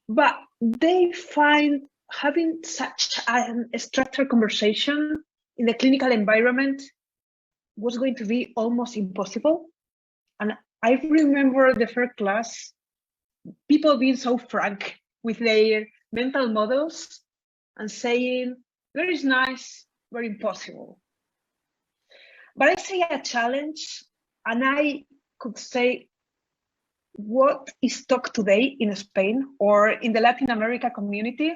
but they find having such a structured conversation in the clinical environment was going to be almost impossible. And I remember the first class, people being so frank with their mental models and saying, very nice, very impossible. But I say a challenge, and I could say, what is talk today in Spain or in the Latin America community?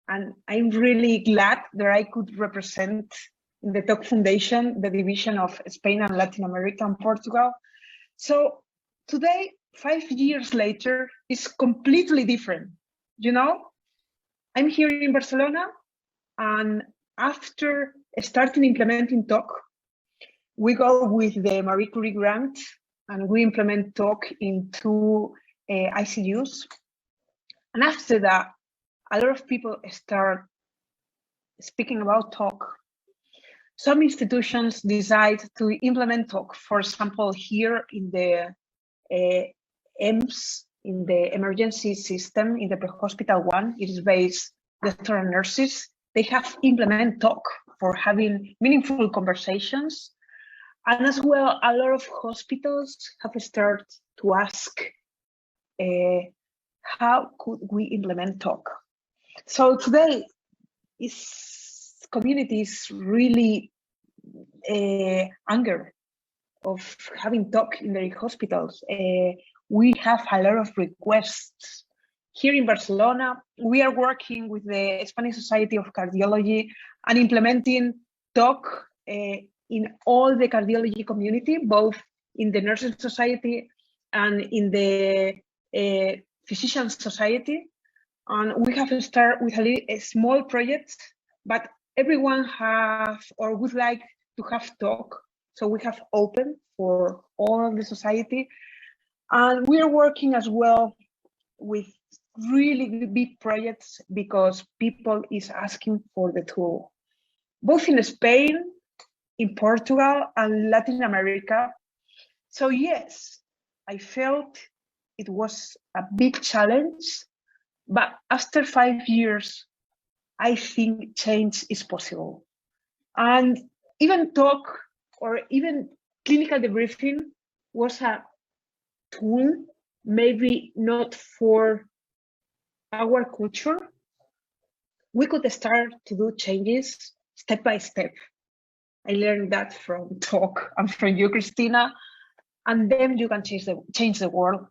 And I'm really glad that I could represent in the Talk Foundation, the division of Spain and Latin America and Portugal. So today, 5 years later, is completely different. You know, I'm here in Barcelona, and after starting implementing talk, we go with the Marie Curie grant and we implement talk in 2 ICUs. And after that, a lot of people start speaking about talk. Some institutions decide to implement talk. For example, here in the EMS, in the emergency system, in the pre-hospital one, it is based doctor and nurses. They have implemented talk for having meaningful conversations. And as well, a lot of hospitals have started to ask, how could we implement talk? So today, communities really anger of having talk in their hospitals. We have a lot of requests. Here in Barcelona, we are working with the Spanish Society of Cardiology and implementing talk in all the cardiology community, both in the Nursing Society and in the Physician Society. And we have started with a small project, but everyone have or would like to have talk. So we have open for all of the society. And we are working as well with really big projects because people is asking for the tool, both in Spain, in Portugal, and Latin America. So yes, I felt it was a big challenge, but after 5 years, I think change is possible. And even talk or even clinical debriefing was a tool, maybe not for our culture. We could start to do changes step by step. I learned that from talk and from you, Cristina, and then you can change the world.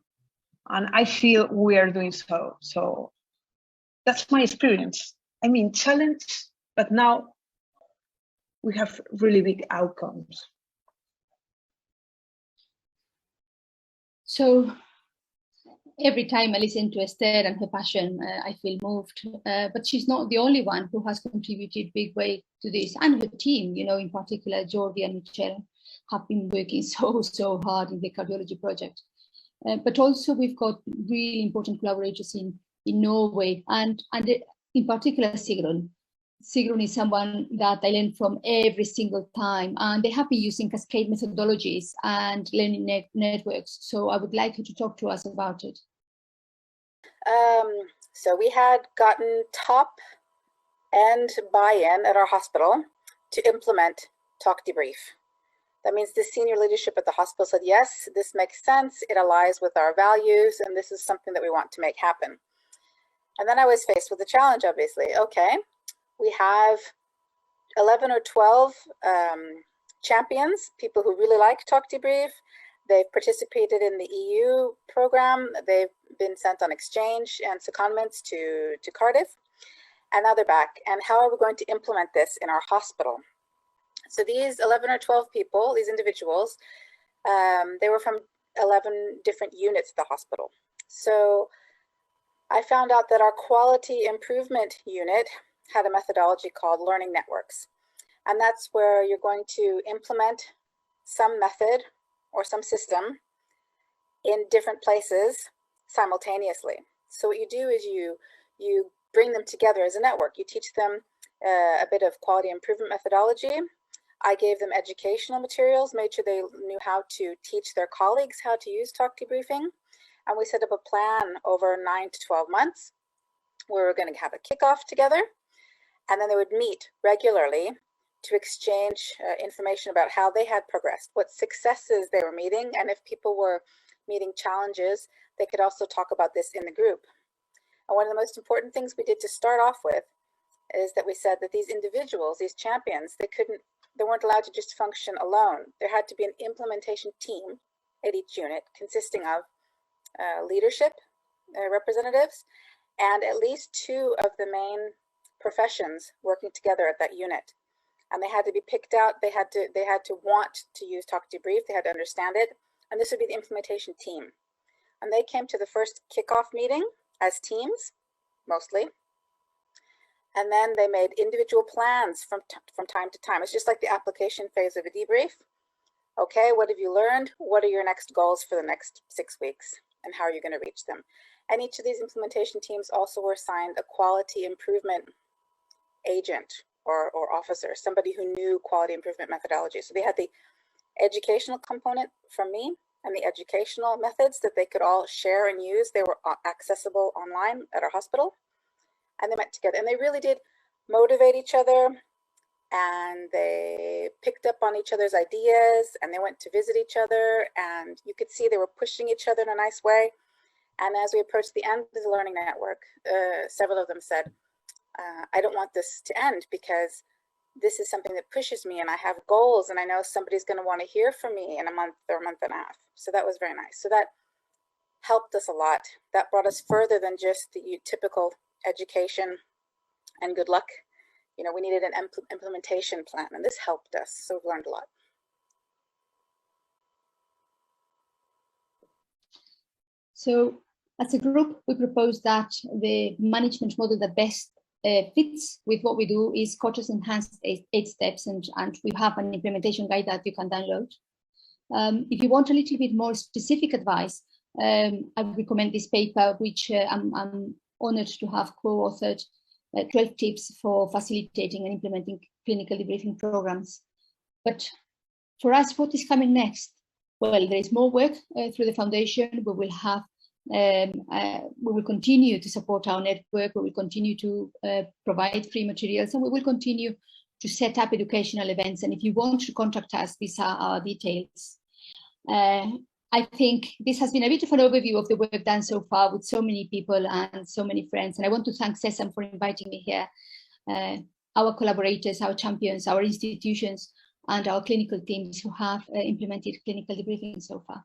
And I feel we are doing so. So that's my experience. I mean, challenge, but now we have really big outcomes. So every time I listen to Esther and her passion, I feel moved. But she's not the only one who has contributed big way to this, and her team, you know, in particular, Jordi and Michelle have been working so hard in the cardiology project. But also we've got really important collaborators in Norway and in particular Sigrun. Sigrun is someone that I learn from every single time, and they have been using cascade methodologies and learning networks. So I would like you to talk to us about it. So we had gotten top-end buy-in at our hospital to implement Talk Debrief. That means the senior leadership at the hospital said, yes, this makes sense, it aligns with our values, and this is something that we want to make happen. And then I was faced with the challenge, obviously. Okay, we have 11 or 12 champions, people who really like Talk Debrief. They've participated in the EU program. They've been sent on exchange and secondments to Cardiff. And now they're back. And how are we going to implement this in our hospital? So these 11 or 12 people, these individuals, they were from 11 different units at the hospital. So I found out that our quality improvement unit had a methodology called learning networks. And that's where you're going to implement some method or some system in different places simultaneously. So what you do is you bring them together as a network. You teach them a bit of quality improvement methodology. I gave them educational materials, made sure they knew how to teach their colleagues how to use Talk Debriefing. And we set up a plan over 9 to 12 months where we're going to have a kickoff together. And then they would meet regularly to exchange information about how they had progressed, what successes they were meeting, and if people were meeting challenges, they could also talk about this in the group. And one of the most important things we did to start off with is that we said that these individuals, these champions, they weren't allowed to just function alone. There had to be an implementation team at each unit consisting of leadership representatives and at least 2 of the main professions working together at that unit. And they had to be picked out. They had to want to use Talk Debrief. They had to understand it. And this would be the implementation team. And they came to the first kickoff meeting as teams, mostly. And then they made individual plans from time to time. It's just like the application phase of a debrief. Okay, what have you learned? What are your next goals for the next 6 weeks? And how are you going to reach them? And each of these implementation teams also were assigned a quality improvement agent or officer, somebody who knew quality improvement methodology. So they had the educational component from me and the educational methods that they could all share and use. They were accessible online at our hospital. And they went together and they really did motivate each other, and they picked up on each other's ideas, and they went to visit each other, and you could see they were pushing each other in a nice way. And as we approached the end of the learning network, several of them said, I don't want this to end because this is something that pushes me and I have goals and I know somebody's going to want to hear from me in a month or a month and a half. So that was very nice. So that helped us a lot. That brought us further than just the typical education and good luck you know, we needed an implementation plan, and this helped us. So we've learned a lot. So as a group, we propose that the management model that best fits with what we do is COTA's enhanced 8 steps, and we have an implementation guide that you can download. If you want a little bit more specific advice, I recommend this paper, which I'm honored to have co-authored, 12 tips for facilitating and implementing clinical debriefing programs. But for us, what is coming next? Well, there is more work through the foundation. We will have, we will continue to support our network. We will continue to provide free materials, and we will continue to set up educational events. And if you want to contact us, these are our details. I think this has been a bit of an overview of the work done so far with so many people and so many friends. And I want to thank SESAM for inviting me here, our collaborators, our champions, our institutions, and our clinical teams who have implemented clinical debriefing so far.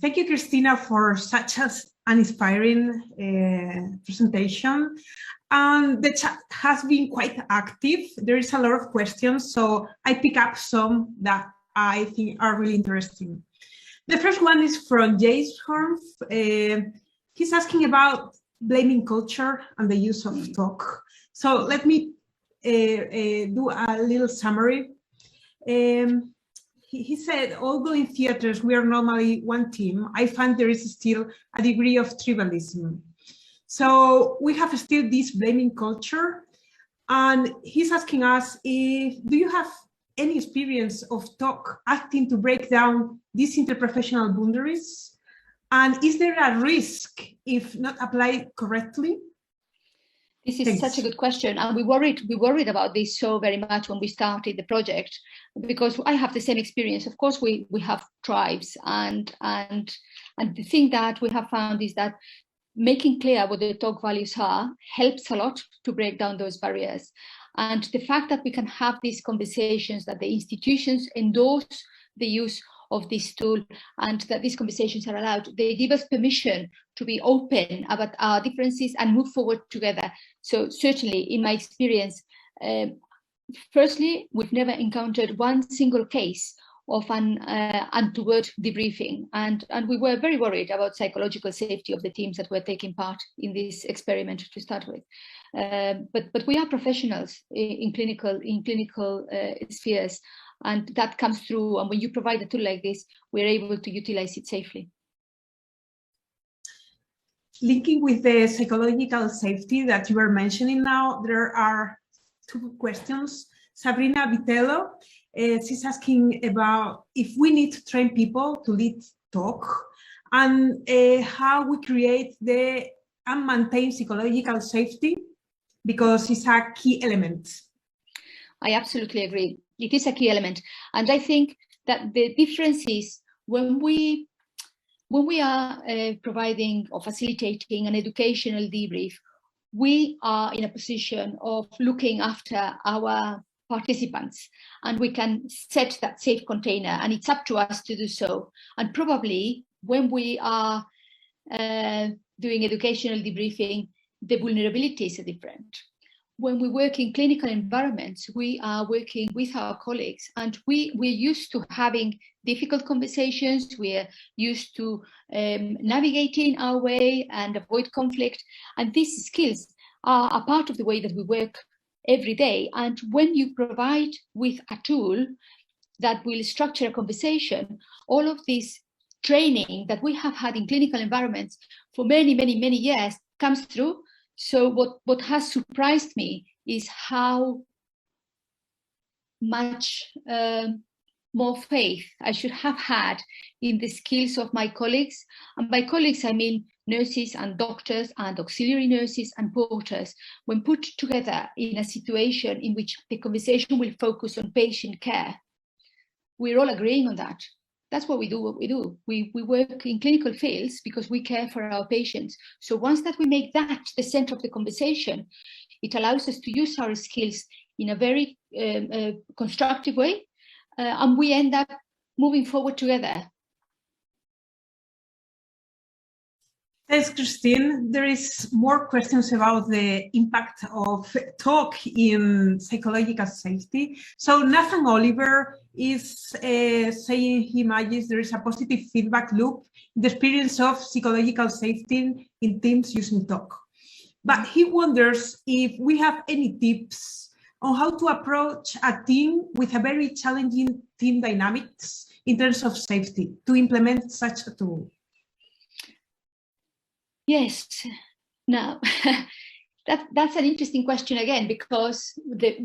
Thank you, Cristina, for such an inspiring presentation. The chat has been quite active. There is a lot of questions, so I pick up some that I think are really interesting. The first one is from James Horn. He's asking about blaming culture and the use of talk. So let me do a little summary. He said, although in theaters we are normally one team, I find there is still a degree of tribalism. So we have still this blaming culture. And he's asking us, do you have any experience of talk acting to break down these interprofessional boundaries? And is there a risk if not applied correctly? This is such a good question, and we worried about this so very much when we started the project, because I have the same experience. Of course, we have tribes, and the thing that we have found is that making clear what the talk values are helps a lot to break down those barriers. And the fact that we can have these conversations, that the institutions endorse the use of this tool, and that these conversations are allowed, they give us permission to be open about our differences and move forward together. So certainly, in my experience, firstly, we've never encountered one single case of an untoward debriefing, and we were very worried about psychological safety of the teams that were taking part in this experiment to start with. But we are professionals in clinical spheres, and that comes through. And when you provide a tool like this, we're able to utilize it safely. Linking with the psychological safety that you were mentioning now, there are 2 questions. Sabrina Vitello, she's asking about if we need to train people to lead talk, and how we create and maintain psychological safety, because it's a key element. I absolutely agree. It is a key element. And I think that the difference is when we are providing or facilitating an educational debrief, we are in a position of looking after our participants, and we can set that safe container, and it's up to us to do so. And probably when we are doing educational debriefing, the vulnerabilities are different. When we work in clinical environments, we are working with our colleagues, and we're used to having difficult conversations. We're used to navigating our way and avoid conflict. And these skills are a part of the way that we work every day. And when you provide with a tool that will structure a conversation, all of this training that we have had in clinical environments for many, many, many years comes through. So what has surprised me is how much more faith I should have had in the skills of my colleagues. And by colleagues, I mean nurses and doctors and auxiliary nurses and porters, when put together in a situation in which the conversation will focus on patient care, we're all agreeing on that. That's what we do. We work in clinical fields because we care for our patients. So once that we make that the center of the conversation, it allows us to use our skills in a very constructive way, and we end up moving forward together. Thanks, Christine. There is more questions about the impact of talk in psychological safety. So Nathan Oliver is saying he imagines there is a positive feedback loop in the experience of psychological safety in teams using talk. But he wonders if we have any tips on how to approach a team with a very challenging team dynamics in terms of safety to implement such a tool. Yes. Now, that's an interesting question again, because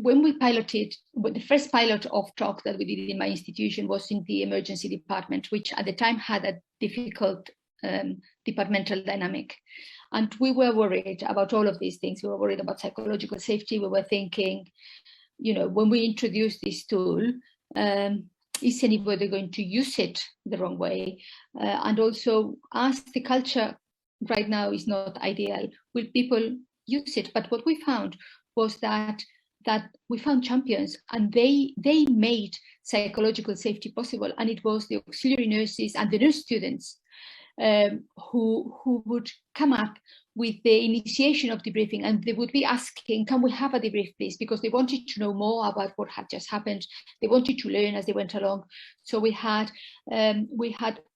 when we piloted, the first pilot of talk that we did in my institution was in the emergency department, which at the time had a difficult departmental dynamic. And we were worried about all of these things. We were worried about psychological safety. We were thinking, when we introduce this tool, is anybody going to use it the wrong way? And also, as the culture right now is not ideal, will people use it? But what we found was that we found champions, and they made psychological safety possible. And it was the auxiliary nurses and the nurse students who would come up with the initiation of debriefing, and they would be asking, can we have a debrief, please? Because they wanted to know more about what had just happened. They wanted to learn as they went along. So we had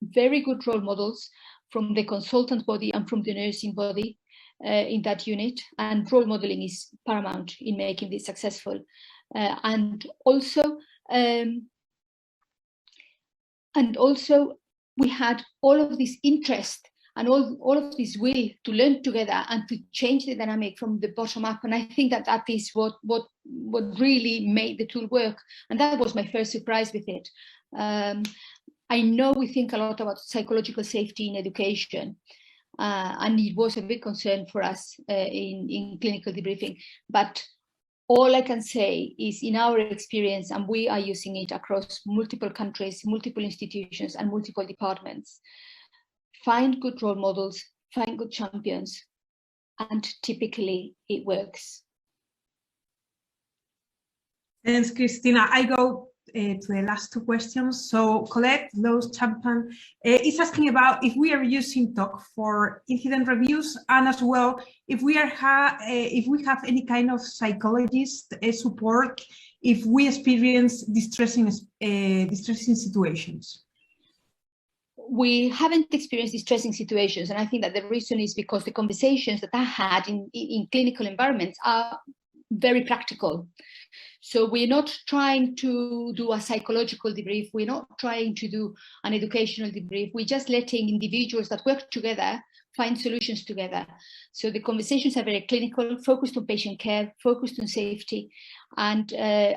very good role models from the consultant body and from the nursing body in that unit, and role modeling is paramount in making this successful. And also we had all of this interest and all of this will to learn together and to change the dynamic from the bottom up. And I think that is what really made the tool work. And that was my first surprise with it. I know we think a lot about psychological safety in education, and it was a big concern for us in clinical debriefing. But all I can say is, in our experience, and we are using it across multiple countries, multiple institutions, and multiple departments, find good role models, find good champions, and typically it works. Thanks, Cristina. I go to the last two questions. So Colette, Lowe's Champion, is asking about if we are using talk for incident reviews, and as well if we have any kind of psychologist support if we experience distressing situations. We haven't experienced distressing situations, and I think that the reason is because the conversations that I had in clinical environments are very practical. So we're not trying to do a psychological debrief. We're not trying to do an educational debrief. We're just letting individuals that work together find solutions together. So the conversations are very clinical, focused on patient care, focused on safety. And I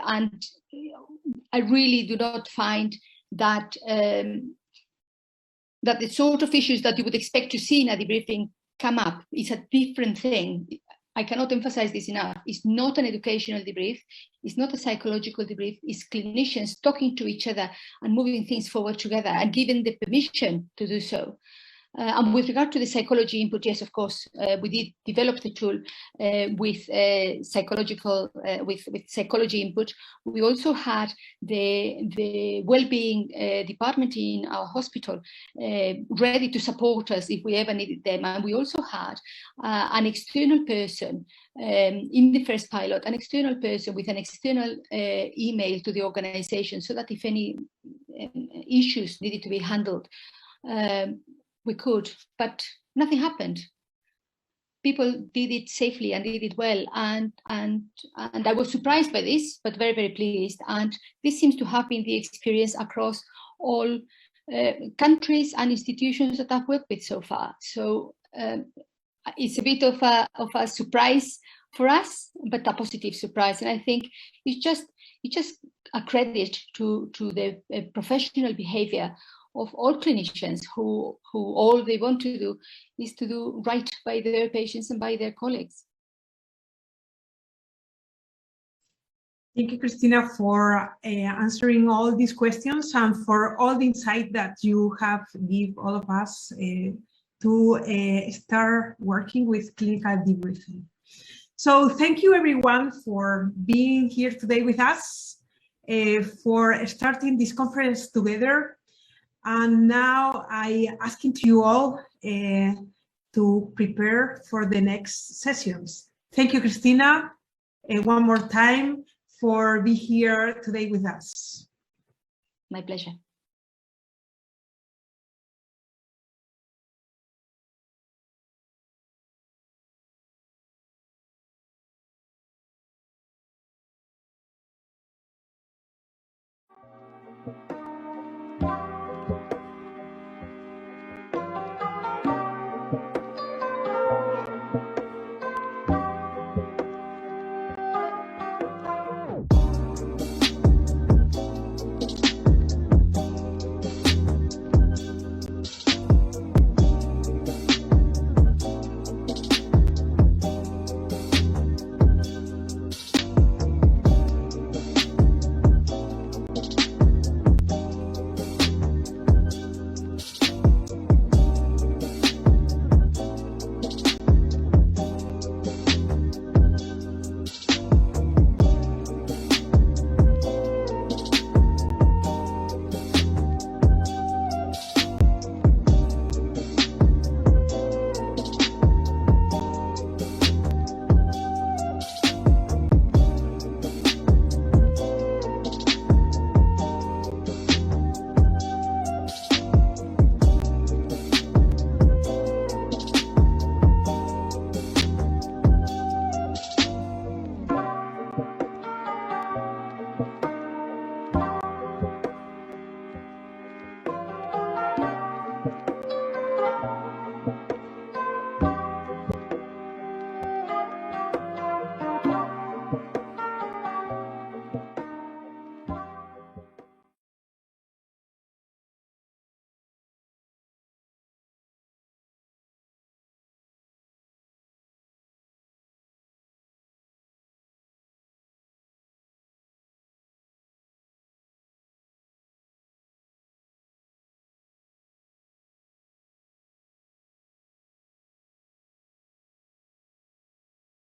really do not find that that the sort of issues that you would expect to see in a debriefing come up. It's a different thing. I cannot emphasize this enough. It's not an educational debrief. It's not a psychological debrief. It's clinicians talking to each other and moving things forward together and given the permission to do so. And with regard to the psychology input, yes, of course, we did develop the tool with psychology input. We also had the well-being department in our hospital ready to support us if we ever needed them. And we also had an external person in the first pilot, an external person with an external email to the organization, so that if any issues needed to be handled, we could, but nothing happened. People did it safely and did it well, and I was surprised by this, but very, very pleased. And this seems to have been the experience across all countries and institutions that I've worked with so far. So it's a bit of a surprise for us, but a positive surprise. And I think it's just a credit to the professional behavior all clinicians who all they want to do is to do right by their patients and by their colleagues. Thank you, Cristina, for answering all these questions and for all the insight that you have give all of us to start working with clinical debriefing. So thank you everyone for being here today with us, for starting this conference together. And now I asking to you all to prepare for the next sessions. Thank you, Cristina, one more time for being here today with us. My pleasure.